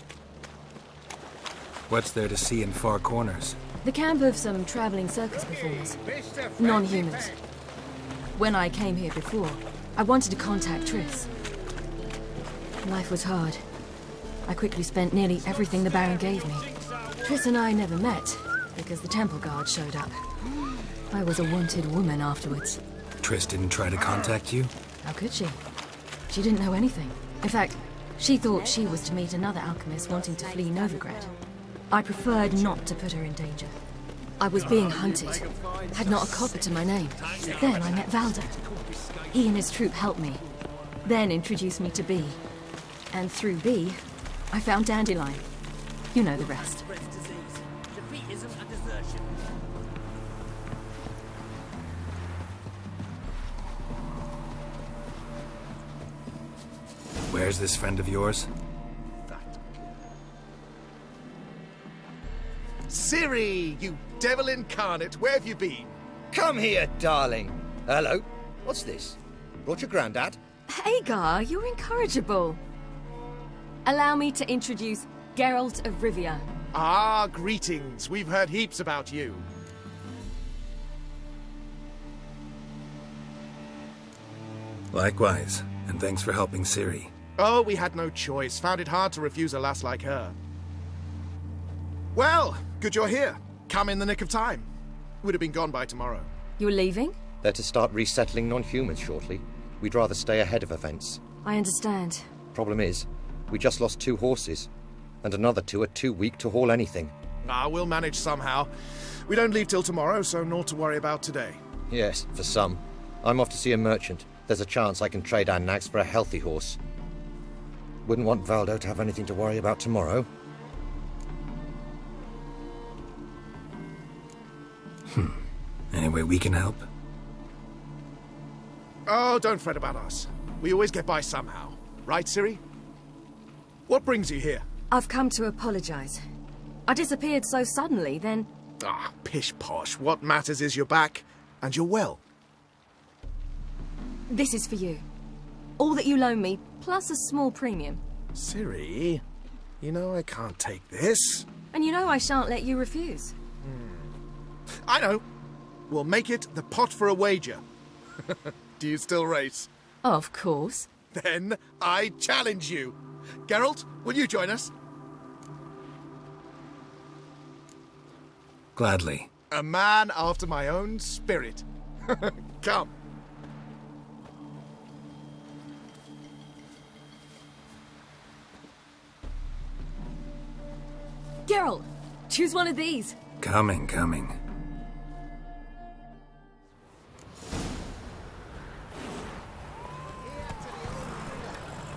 What's there to see in Far Corners? The camp of some traveling circus performers. Non-humans. When I came here before, I wanted to contact Triss. Life was hard. I quickly spent nearly everything the Baron gave me. Triss and I never met, because the temple guard showed up. I was a wanted woman afterwards. Triss didn't try to contact you? How could she? She didn't know anything. In fact, she thought she was to meet another alchemist wanting to flee Novigrad. I preferred not to put her in danger. I was being hunted, had not a copper to my name. Then I met Valdo. He and his troop helped me, then introduced me to Bee. And through Bee, I found Dandelion. You know the rest. Where's this friend of yours? Ciri, you devil incarnate, where have you been? Come here, darling. Hello. What's this? Brought your granddad? Hagar, you're incorrigible. Allow me to introduce Geralt of Rivia. Ah, greetings. We've heard heaps about you. Likewise, and thanks for helping Ciri. Oh, we had no choice. Found it hard to refuse a lass like her. Well, good you're here. Come in the nick of time. Would have been gone by tomorrow. You're leaving? They're to start resettling non-humans shortly. We'd rather stay ahead of events. I understand. Problem is, we just lost 2 horses, and another 2 are too weak to haul anything. Ah, we'll manage somehow. We don't leave till tomorrow, so naught to worry about today. Yes, for some. I'm off to see a merchant. There's a chance I can trade our nags for a healthy horse. Wouldn't want Valdo to have anything to worry about tomorrow. Any way we can help? Oh, don't fret about us. We always get by somehow. Right, Ciri? What brings you here? I've come to apologize. I disappeared so suddenly, then... Ah, pish-posh. What matters is you're back, and you're well. This is for you. All that you loan me, plus a small premium. Ciri, you know I can't take this. And you know I shan't let you refuse. I know. We'll make it the pot for a wager. Do you still race? Of course. Then I challenge you. Geralt, will you join us? Gladly. A man after my own spirit. Come. Geralt, choose one of these. Coming.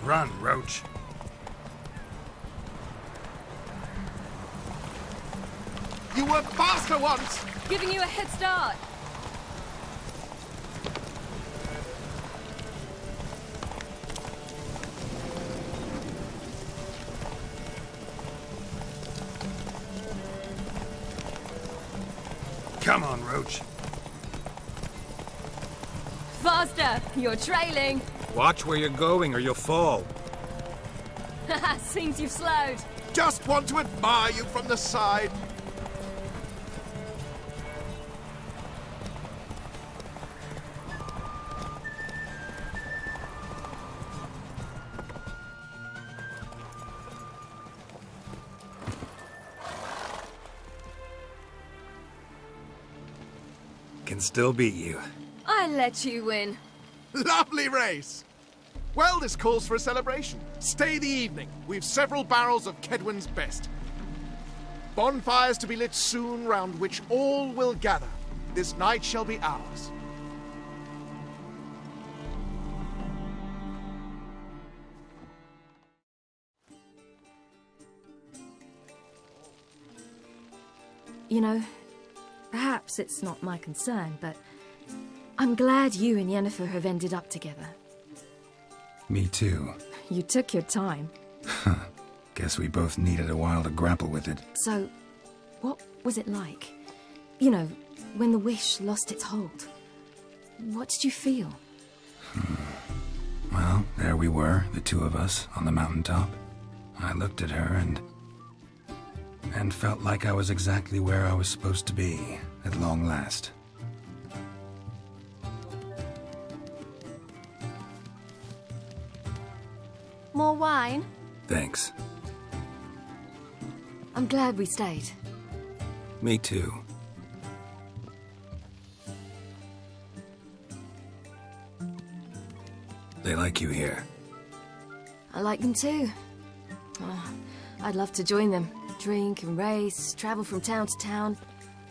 Run, Roach. You were faster once! Giving you a head start. Come on, Roach. Faster! You're trailing. Watch where you're going or you'll fall. Seems you've slowed. Just want to admire you from the side. Can still beat you. I let you win. Lovely race! Well, this calls for a celebration. Stay the evening. We've several barrels of Kedwen's best. Bonfires to be lit soon, round which all will gather. This night shall be ours. You know, perhaps it's not my concern, but I'm glad you and Yennefer have ended up together. Me too. You took your time. Guess we both needed a while to grapple with it. So, what was it like? You know, when the wish lost its hold. What did you feel? Well, there we were, the two of us, on the mountaintop. I looked at her and felt like I was exactly where I was supposed to be, at long last. More wine? Thanks. I'm glad we stayed. Me too. They like you here. I like them too. Oh, I'd love to join them. Drink and race, travel from town to town.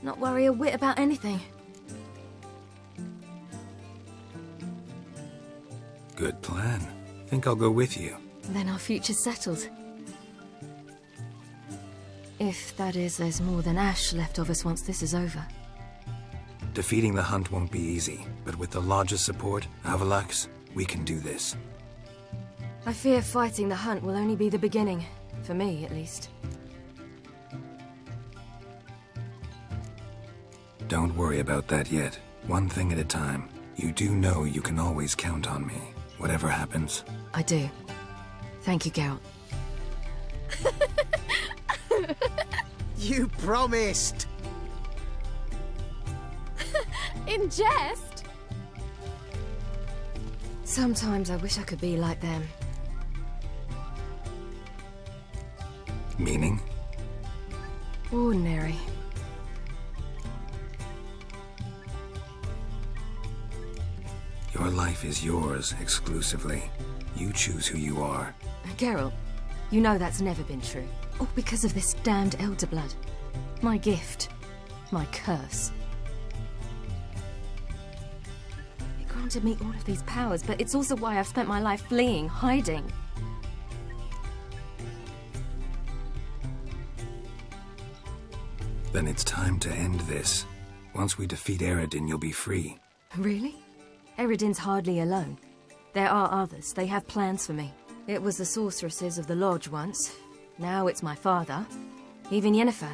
Not worry a whit about anything. Good plan. Think I'll go with you. Then our future's settled. If, that is, there's more than ash left of us once this is over. Defeating the hunt won't be easy, but with the Lodge's support, Avalax, we can do this. I fear fighting the hunt will only be the beginning. For me, at least. Don't worry about that yet. One thing at a time. You do know you can always count on me, whatever happens. I do. Thank you, Geralt. You promised! In jest? Sometimes I wish I could be like them. Meaning? Ordinary. Your life is yours exclusively. You choose who you are. Geralt, you know that's never been true. All because of this damned Elder Blood. My gift. My curse. It granted me all of these powers, but it's also why I've spent my life fleeing, hiding. Then it's time to end this. Once we defeat Eredin, you'll be free. Really? Eredin's hardly alone. There are others. They have plans for me. It was the sorceresses of the Lodge once. Now it's my father. Even Yennefer.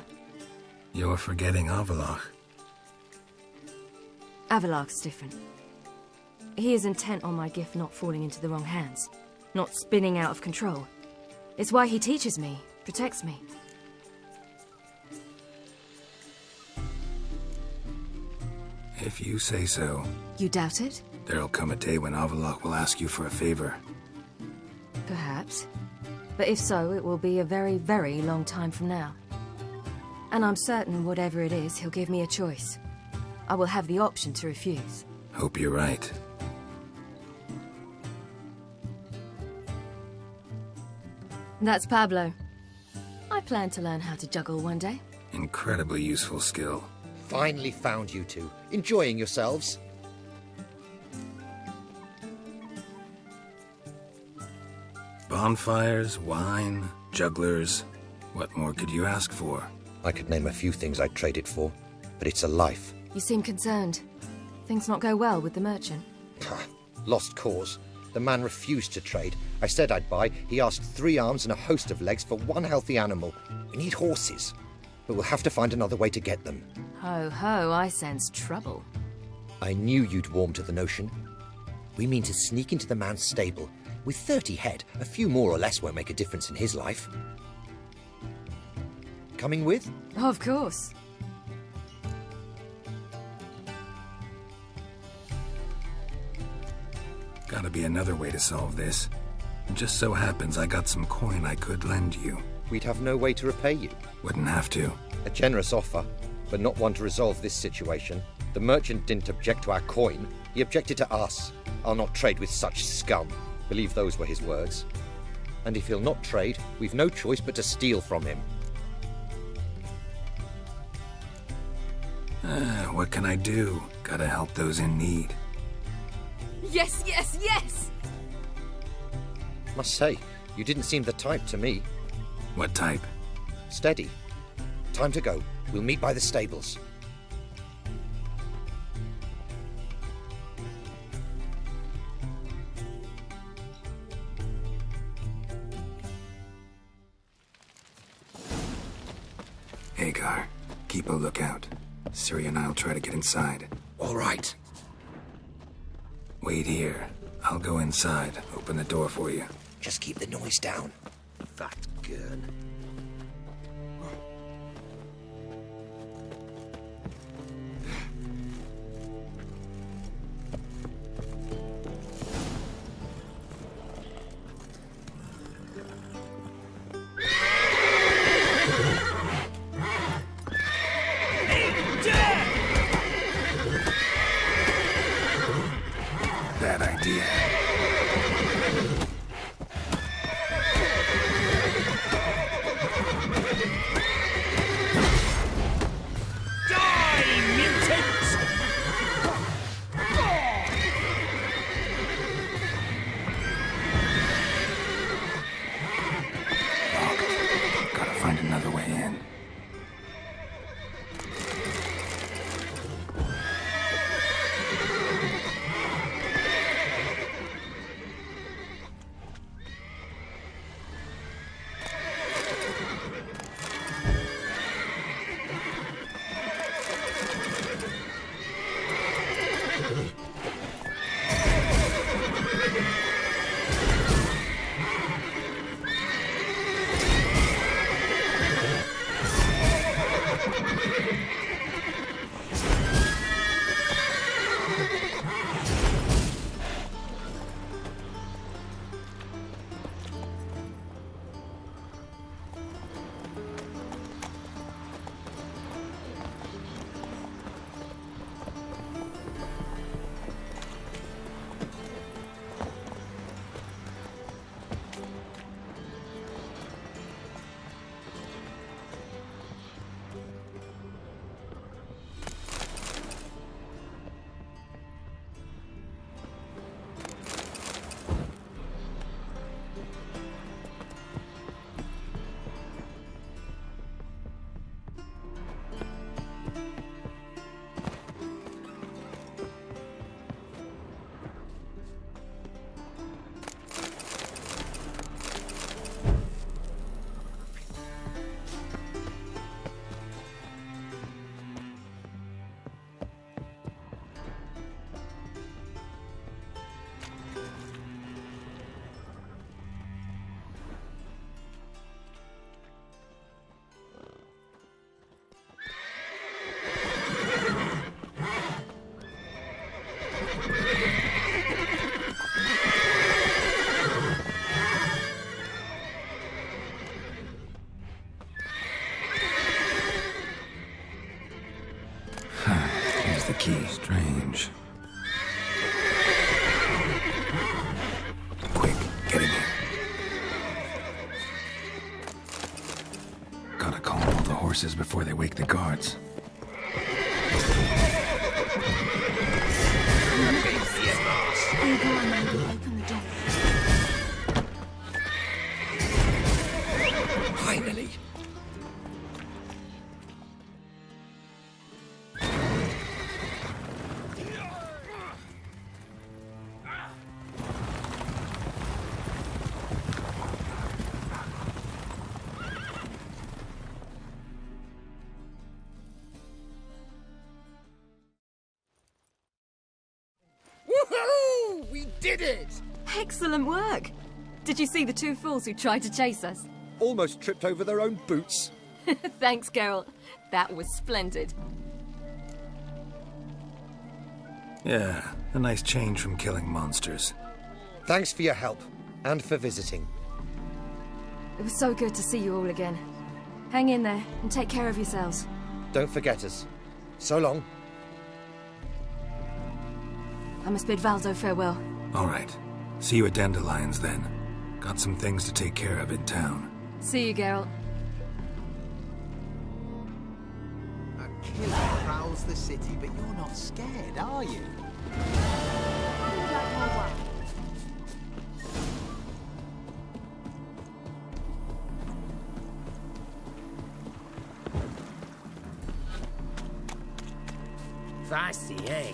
You're forgetting Avallac'h. Avallac'h's different. He is intent on my gift not falling into the wrong hands. Not spinning out of control. It's why he teaches me, protects me. If you say so. You doubt it? There'll come a day when Avallac'h will ask you for a favor. Perhaps. But if so, it will be a very, very long time from now. And I'm certain whatever it is, he'll give me a choice. I will have the option to refuse. Hope you're right. That's Pablo. I plan to learn how to juggle one day. Incredibly useful skill. Finally found you two. Enjoying yourselves? Bonfires, wine, jugglers. What more could you ask for? I could name a few things I'd trade it for, but it's a life. You seem concerned. Things not go well with the merchant? Lost cause. The man refused to trade. I said I'd buy. He asked 3 arms and a host of legs for one healthy animal. We need horses, but we'll have to find another way to get them. Ho ho, I sense trouble. I knew you'd warm to the notion. We mean to sneak into the man's stable. With 30 head, a few more or less won't make a difference in his life. Coming with? Of course. Gotta be another way to solve this. It just so happens I got some coin I could lend you. We'd have no way to repay you. Wouldn't have to. A generous offer, but not one to resolve this situation. The merchant didn't object to our coin. He objected to us. I'll not trade with such scum. Believe those were his words. And if he'll not trade, we've no choice but to steal from him. What can I do? Gotta help those in need. Yes, yes, yes! Must say, you didn't seem the type to me. What type? Steady. Time to go. We'll meet by the stables. Hagar, keep a lookout. Ciri and I'll try to get inside. All right. Wait here. I'll go inside. Open the door for you. Just keep the noise down. That's good. Bad idea. key. Strange. Quick, get in here. Gotta calm all the horses before they wake the guards. Finally! Woohoo! We did it! Excellent work! Did you see the two fools who tried to chase us? Almost tripped over their own boots. Thanks, Geralt. That was splendid. Yeah, a nice change from killing monsters. Thanks for your help, and for visiting. It was so good to see you all again. Hang in there, and take care of yourselves. Don't forget us. So long. I must bid Valdo farewell. All right. See you at Dandelions, then. Got some things to take care of in town. See you, Geralt. A killer prowls the city, but you're not scared, are you? Feisty, eh?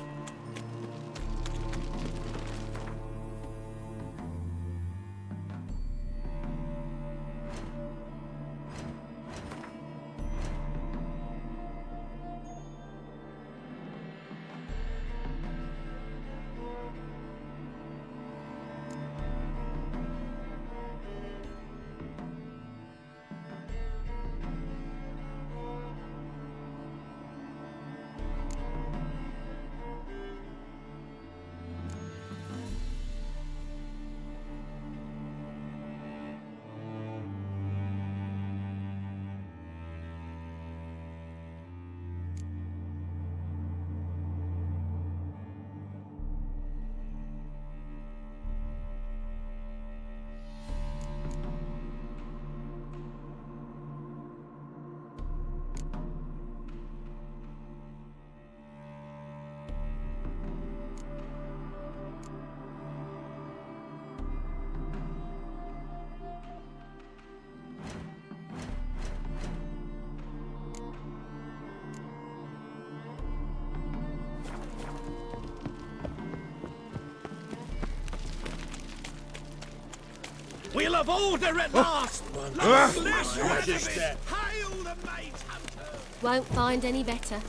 We'll have order at last! Long live Radovid! Hail the Mage Hunter! Won't find any better.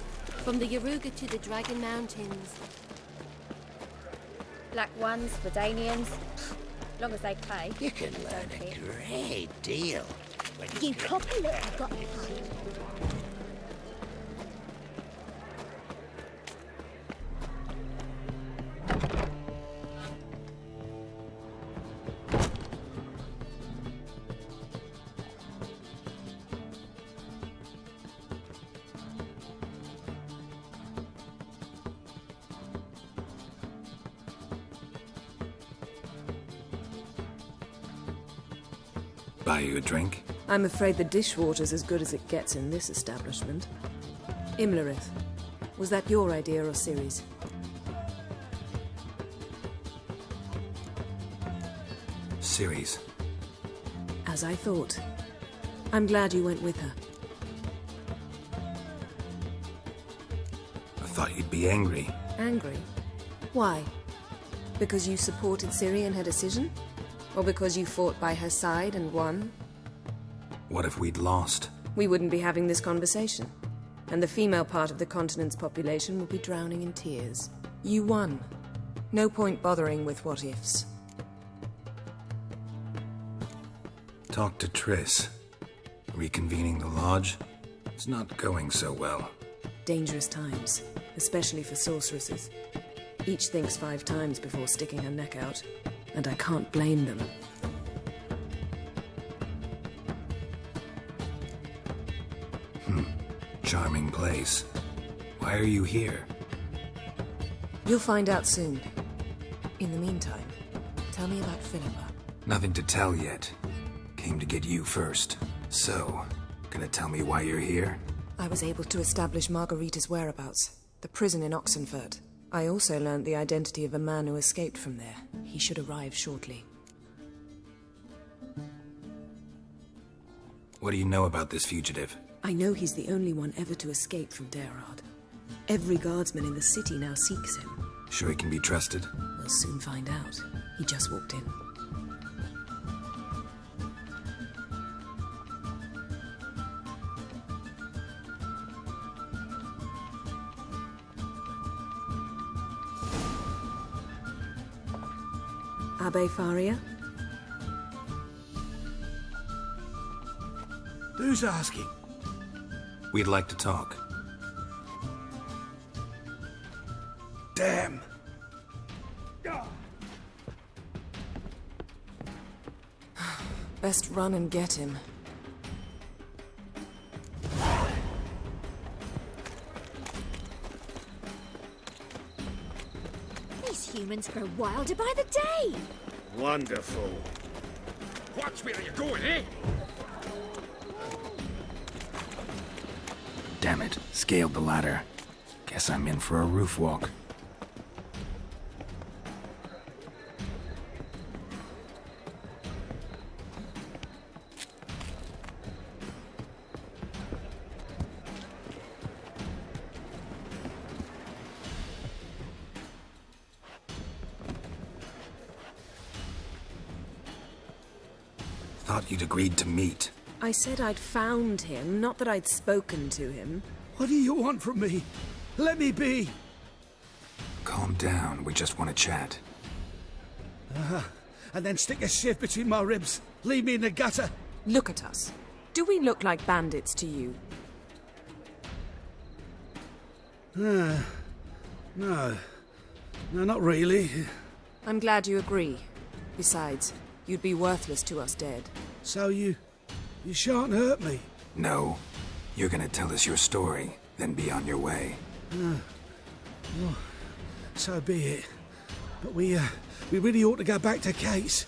From the Yaruga to the Dragon Mountains. Black ones, Verdanians. Long as they pay. You can learn a great deal. You copy look, I've got paid. Buy you a drink? I'm afraid the dishwater's as good as it gets in this establishment. Imlerith, was that your idea or Ciri's? Ciri's. As I thought. I'm glad you went with her. I thought you'd be angry. Angry? Why? Because you supported Ciri in her decision? Or because you fought by her side and won? What if we'd lost? We wouldn't be having this conversation. And the female part of the continent's population would be drowning in tears. You won. No point bothering with what-ifs. Talk to Triss. Reconvening the lodge? It's not going so well. Dangerous times, especially for sorceresses. Each thinks 5 times before sticking her neck out. And I can't blame them. Charming place. Why are you here? You'll find out soon. In the meantime, tell me about Philippa. Nothing to tell yet. Came to get you first. So, gonna tell me why you're here? I was able to establish Margarita's whereabouts. The prison in Oxenfurt. I also learned the identity of a man who escaped from there. He should arrive shortly. What do you know about this fugitive? I know he's the only one ever to escape from Daerard. Every guardsman in the city now seeks him. Sure he can be trusted? We'll soon find out. He just walked in. Abbe Faria? Who's asking? We'd like to talk. Damn. Best run and get him. These humans grow wilder by the day. Wonderful. Watch where you're going, eh? Damn it, scaled the ladder. Guess I'm in for a roof walk. Thought you'd agreed to meet. I said I'd found him, not that I'd spoken to him. What do you want from me? Let me be. Calm down, we just want to chat. And then stick a shiv between my ribs. Leave me in the gutter. Look at us. Do we look like bandits to you? No. No, not really. I'm glad you agree. Besides, you'd be worthless to us dead. So you shan't hurt me? No. You're gonna tell us your story, then be on your way. Well, so be it. But we really ought to go back to Kate's.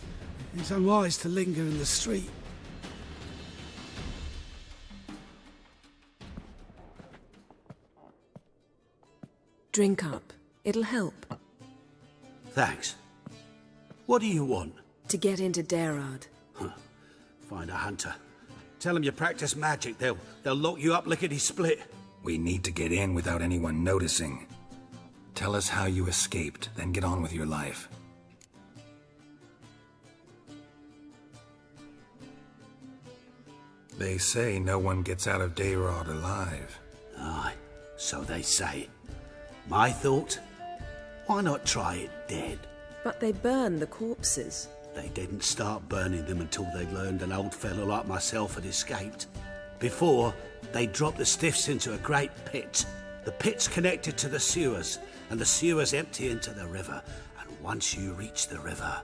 It's unwise to linger in the street. Drink up. It'll help. Thanks. What do you want? To get into Daerard. Find a hunter. Tell them you practice magic. They'll lock you up lickety-split. We need to get in without anyone noticing. Tell us how you escaped, then get on with your life. They say no one gets out of Daerard alive. Aye, so they say. My thought? Why not try it dead? But they burn the corpses. They didn't start burning them until they learned an old fellow like myself had escaped. Before, they dropped the stiffs into a great pit. The pit's connected to the sewers, and the sewers empty into the river. And once you reach the river,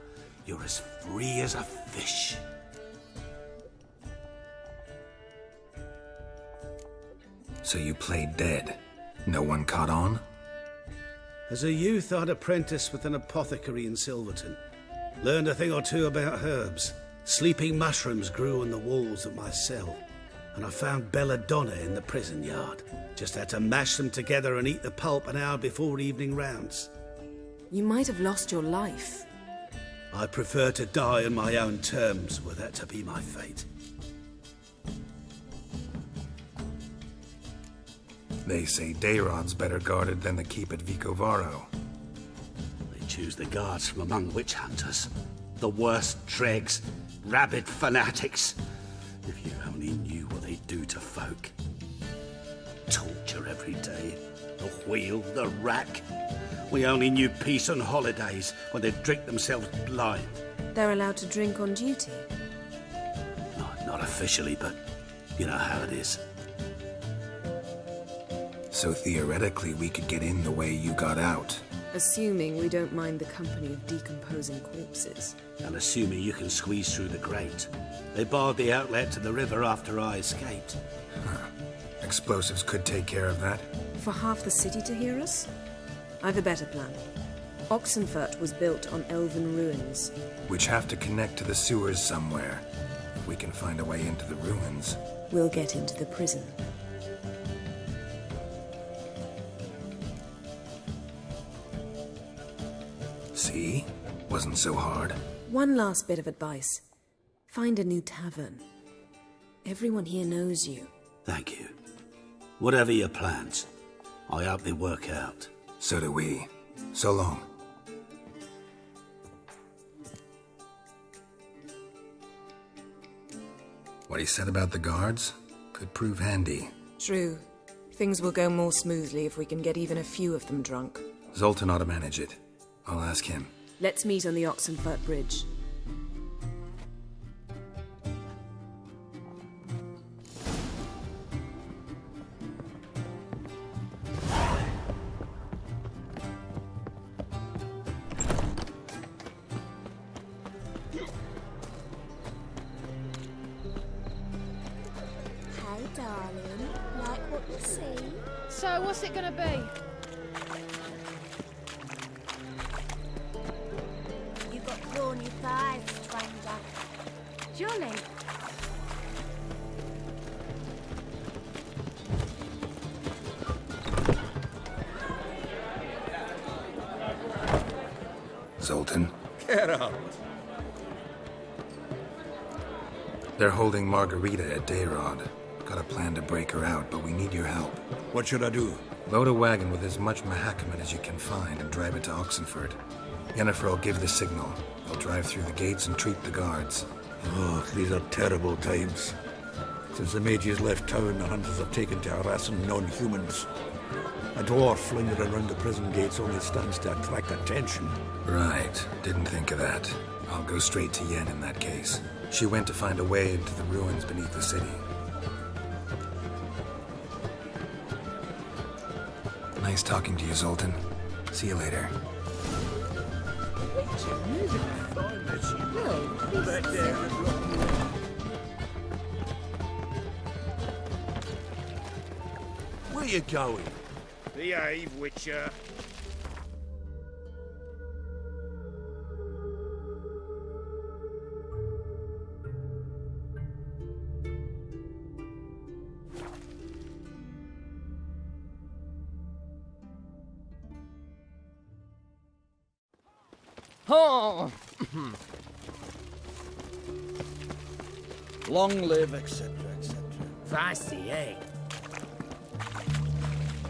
you're as free as a fish. So you played dead. No one caught on? As a youth, I'd apprenticed with an apothecary in Silverton. Learned a thing or two about herbs. Sleeping mushrooms grew on the walls of my cell. And I found belladonna in the prison yard. Just had to mash them together and eat the pulp an hour before evening rounds. You might have lost your life. I prefer to die on my own terms, were that to be my fate. They say Daerad's better guarded than the keep at Vicovaro. They choose the guards from among witch hunters. The worst dregs, rabid fanatics. If you only knew what they do to folk. Torture every day. The wheel, the rack. We only knew peace on holidays when they'd drink themselves blind. They're allowed to drink on duty? Not officially, but you know how it is. So theoretically, we could get in the way you got out. Assuming we don't mind the company of decomposing corpses. And assuming you can squeeze through the grate. They barred the outlet to the river after I escaped. Huh. Explosives could take care of that. For half the city to hear us? I've a better plan. Oxenfurt was built on elven ruins. Which have to connect to the sewers somewhere. If we can find a way into the ruins. We'll get into the prison. See? Wasn't so hard. One last bit of advice. Find a new tavern. Everyone here knows you. Thank you. Whatever your plans, I hope they work out. So do we. So long. What he said about the guards could prove handy. True. Things will go more smoothly if we can get even a few of them drunk. Zoltan ought to manage it. I'll ask him. Let's meet on the Oxenfurt Bridge. Hey, darling. Like what you see? So, what's it gonna be? You got thorny thighs, stranger. Johnny. Zoltan? Get out. They're holding Margarita at Dayrod. Got a plan to break her out, but we need your help. What should I do? Load a wagon with as much Mahakaman as you can find and drive it to Oxenfurt. Yennefer will give the signal. They'll drive through the gates and treat the guards. Oh, these are terrible times. Since the mages left town, the hunters have taken to harassing non-humans. A dwarf lingering around the prison gates only stands to attract attention. Right. Didn't think of that. I'll go straight to Yen in that case. She went to find a way into the ruins beneath the city. Nice talking to you, Zoltan. See you later. Where you going? Behave, Witcher. Oh! Long live, etc., etc. Feisty, eh?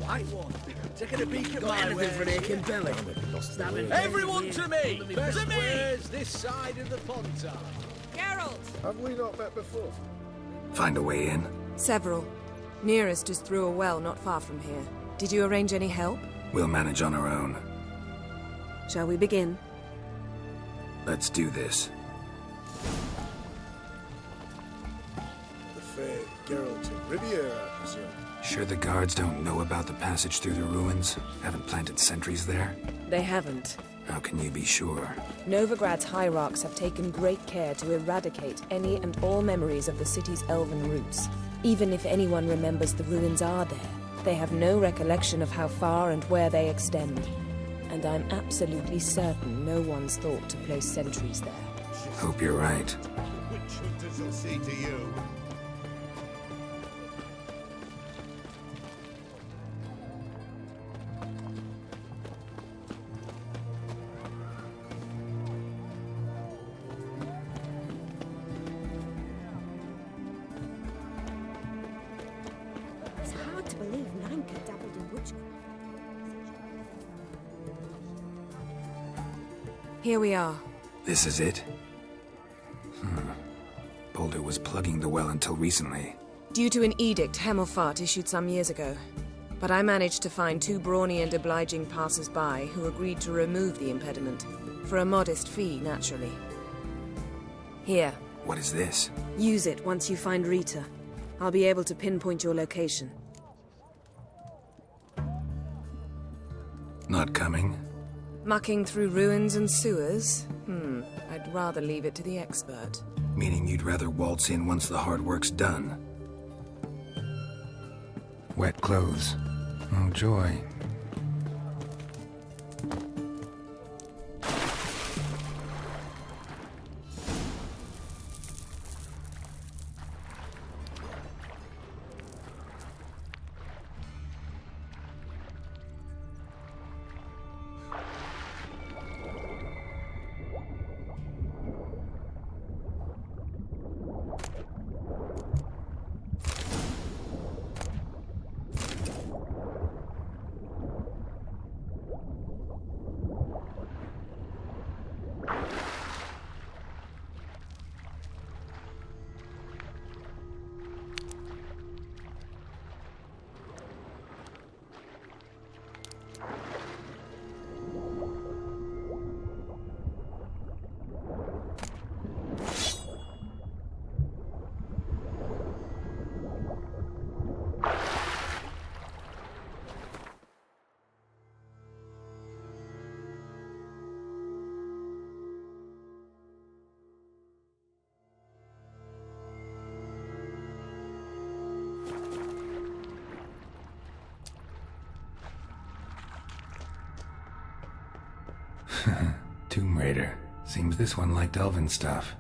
White one. Taking a peek at Got my anything wares for an aching here? belly? Everyone to me! To me! Where's this side of the Pontar? Geralt! Have we not met before? Find a way in? Several. Nearest is through a well not far from here. Did you arrange any help? We'll manage on our own. Shall we begin? Let's do this. The fair Geralt of Rivia, I presume. Sure the guards don't know about the passage through the ruins? Haven't planted sentries there? They haven't. How can you be sure? Novigrad's hierarchs have taken great care to eradicate any and all memories of the city's elven roots. Even if anyone remembers the ruins are there, they have no recollection of how far and where they extend. And I'm absolutely certain no one's thought to place sentries there. Hope you're right. Witch hunters will see to you. It's hard to believe Nanka dabbled in witchcraft. Here we are. This is it? Boulder was plugging the well until recently. Due to an edict Hemelfart issued some years ago. But I managed to find two brawny and obliging passers-by who agreed to remove the impediment. For a modest fee, naturally. Here. What is this? Use it once you find Rita. I'll be able to pinpoint your location. Not coming? Mucking through ruins and sewers? I'd rather leave it to the expert. Meaning you'd rather waltz in once the hard work's done. Wet clothes. Oh, joy. Tomb Raider. Seems this one liked elven stuff.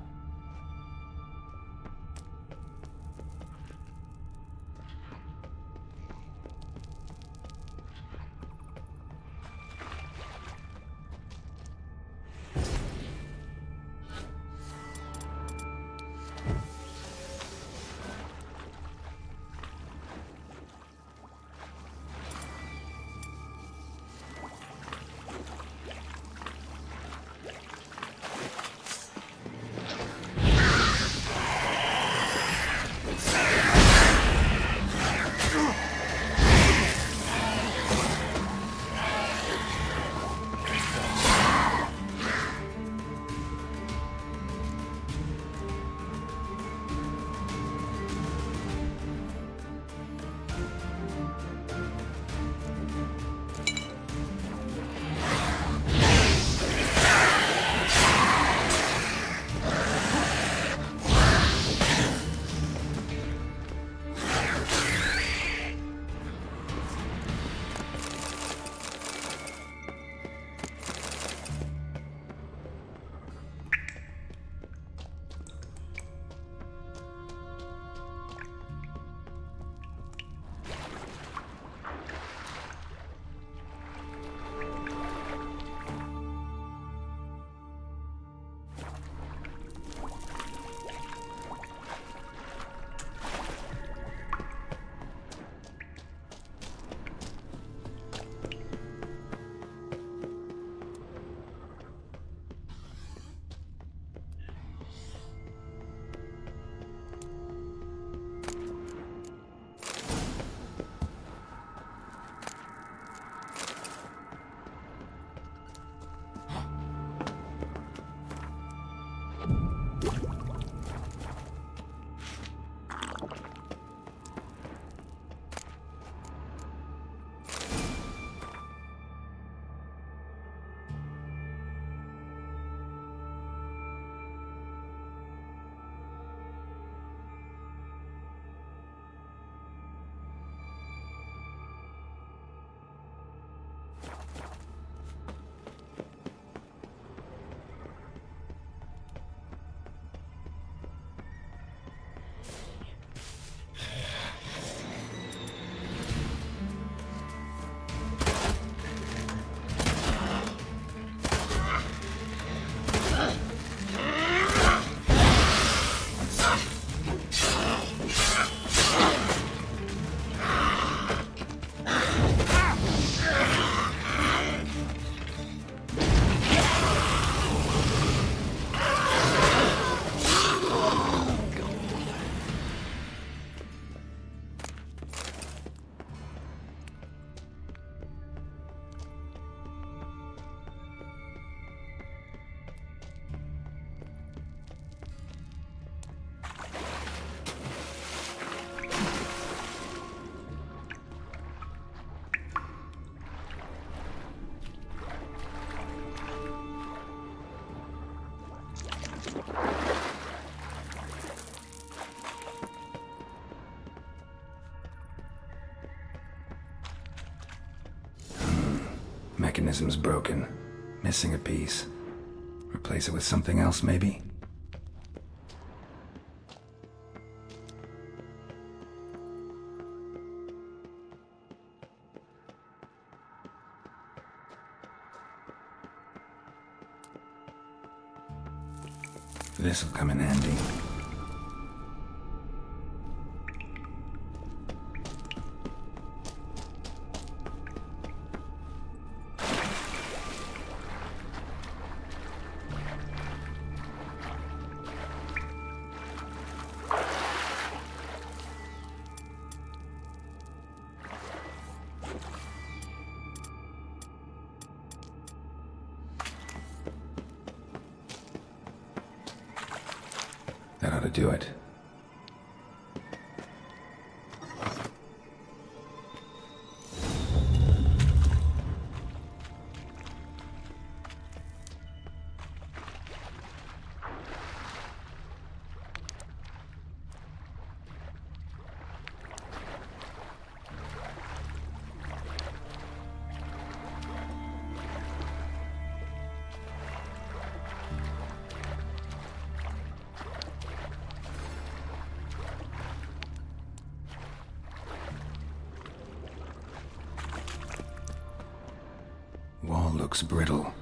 Mechanism's broken. Missing a piece. Replace it with something else, maybe? This'll come in handy. That ought to do it. looks brittle.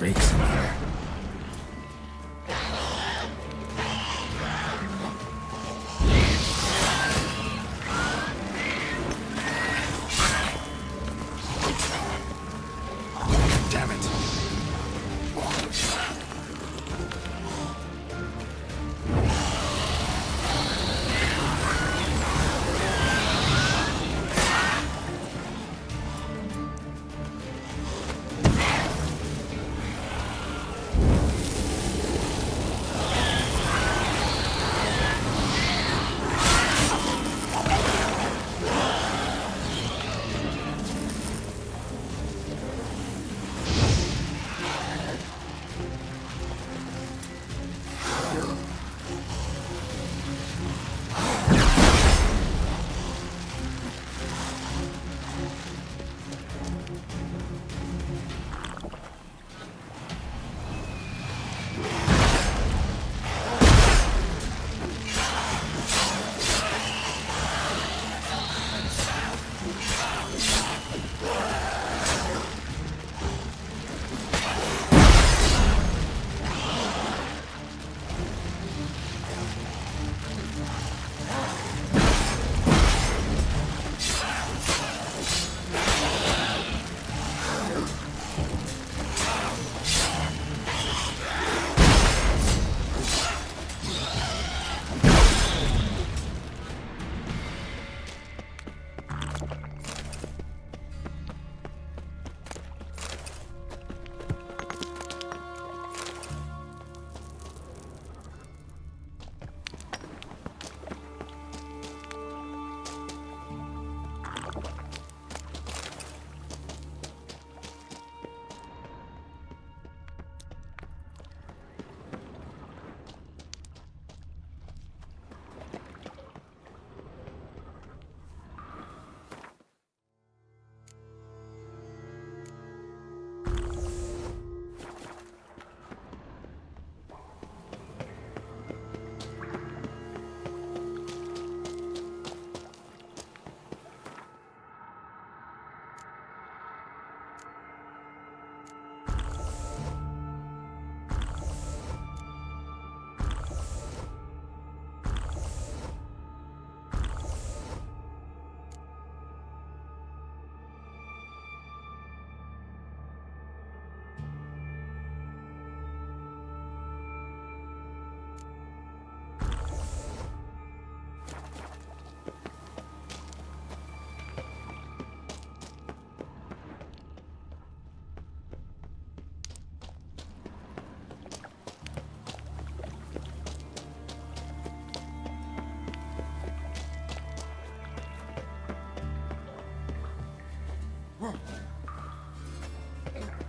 Reeks in here. Damn it.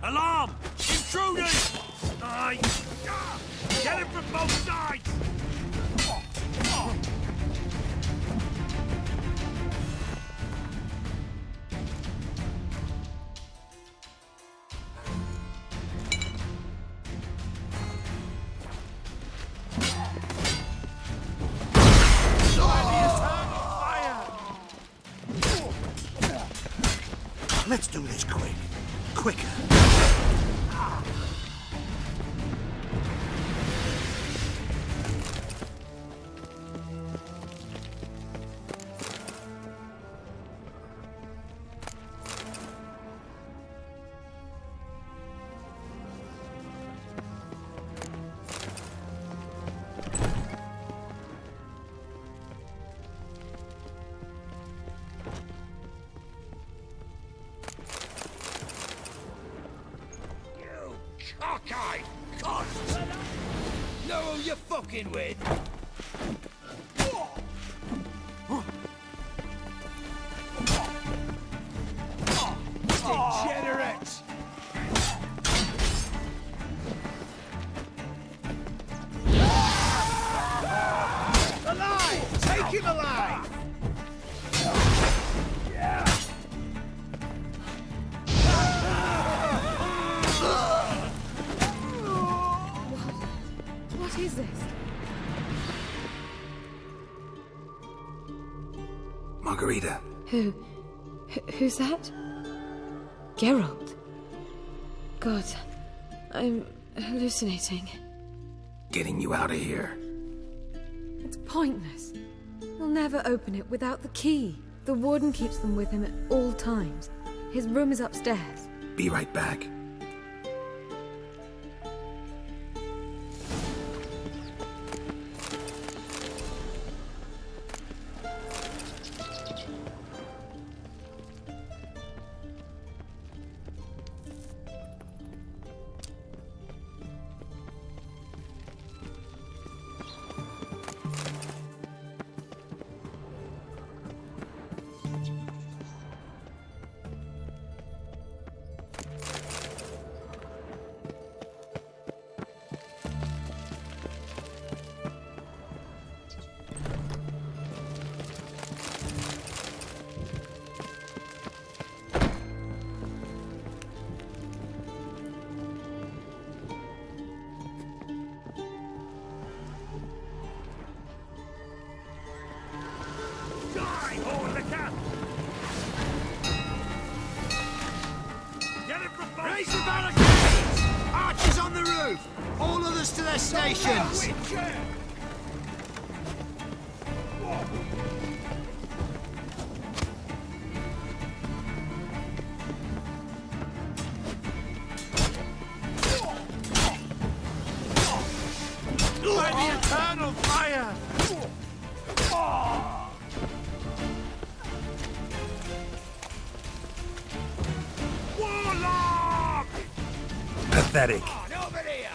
Alarm! Intruders! Aye! Get him from both sides! Let's do this quick. Quicker. Cockeyed cunt! Know who you're fucking with? him alive! What is this? Margarita. Who's that? Geralt. God, I'm hallucinating. Getting you out of here. It's pointless. He'll never open it without the key. The warden keeps them with him at all times. His room is upstairs. Be right back. Raise the barricades! Archers on the roof! All others to their stations! By the eternal fire! Warlock! Pathetic. Over here!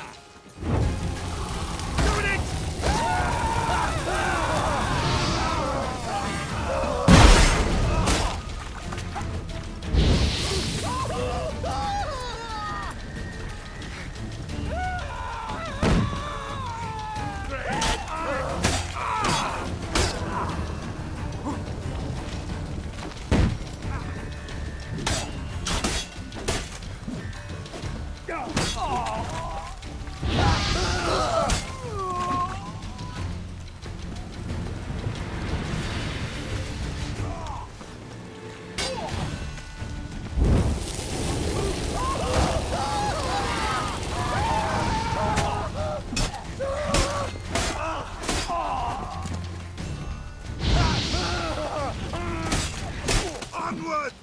Onward!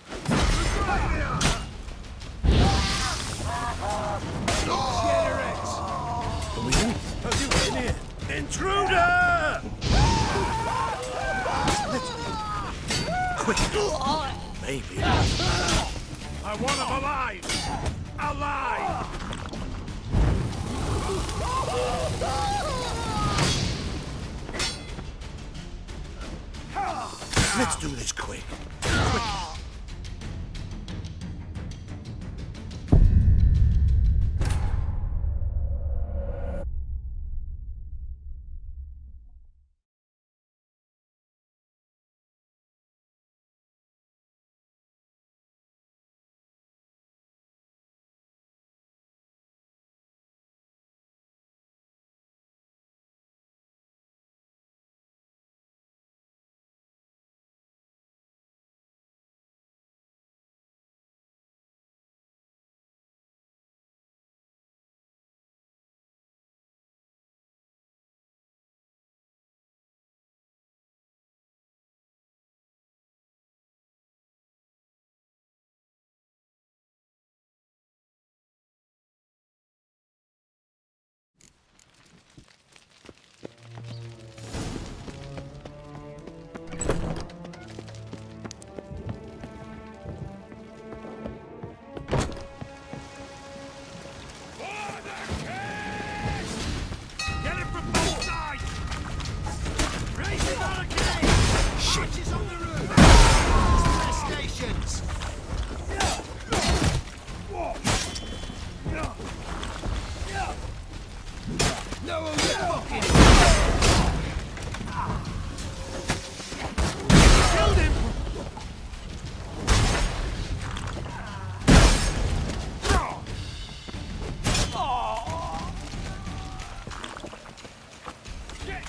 Degenerates! Have you been here? Intruder! Quick! Maybe. I want him alive! Alive! Let's do this quick.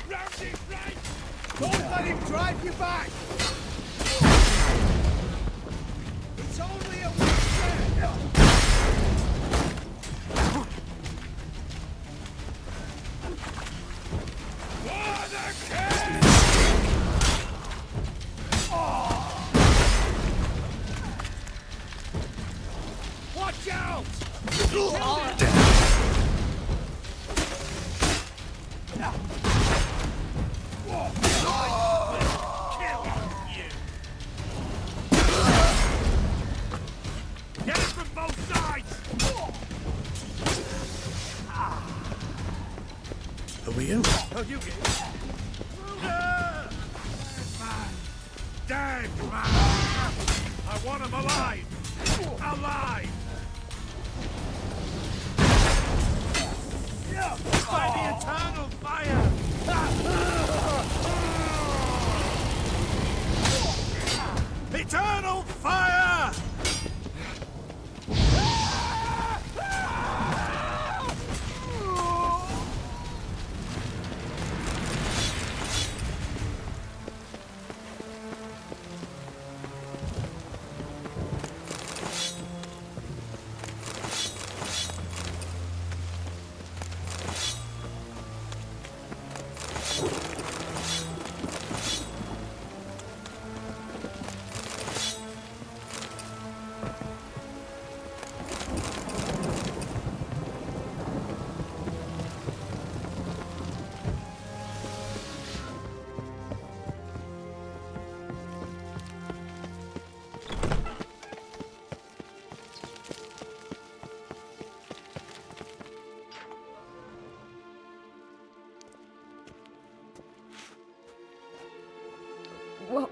Don't let him drive you back! It's only a Watch out! Get it from both sides! Are we out? Oh, you get it. Dead man! I want him alive! Alive! By the eternal fire! Eternal fire!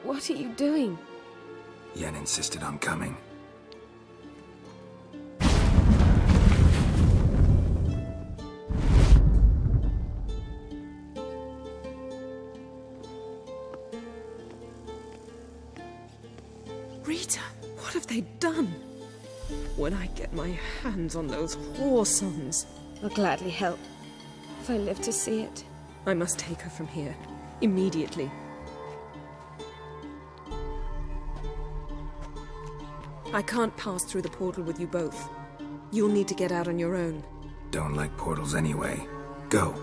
What are you doing? Yen insisted on coming. Rita, what have they done? When I get my hands on those whoresons... I'll gladly help, if I live to see it. I must take her from here, immediately. I can't pass through the portal with you both. You'll need to get out on your own. Don't like portals anyway. Go.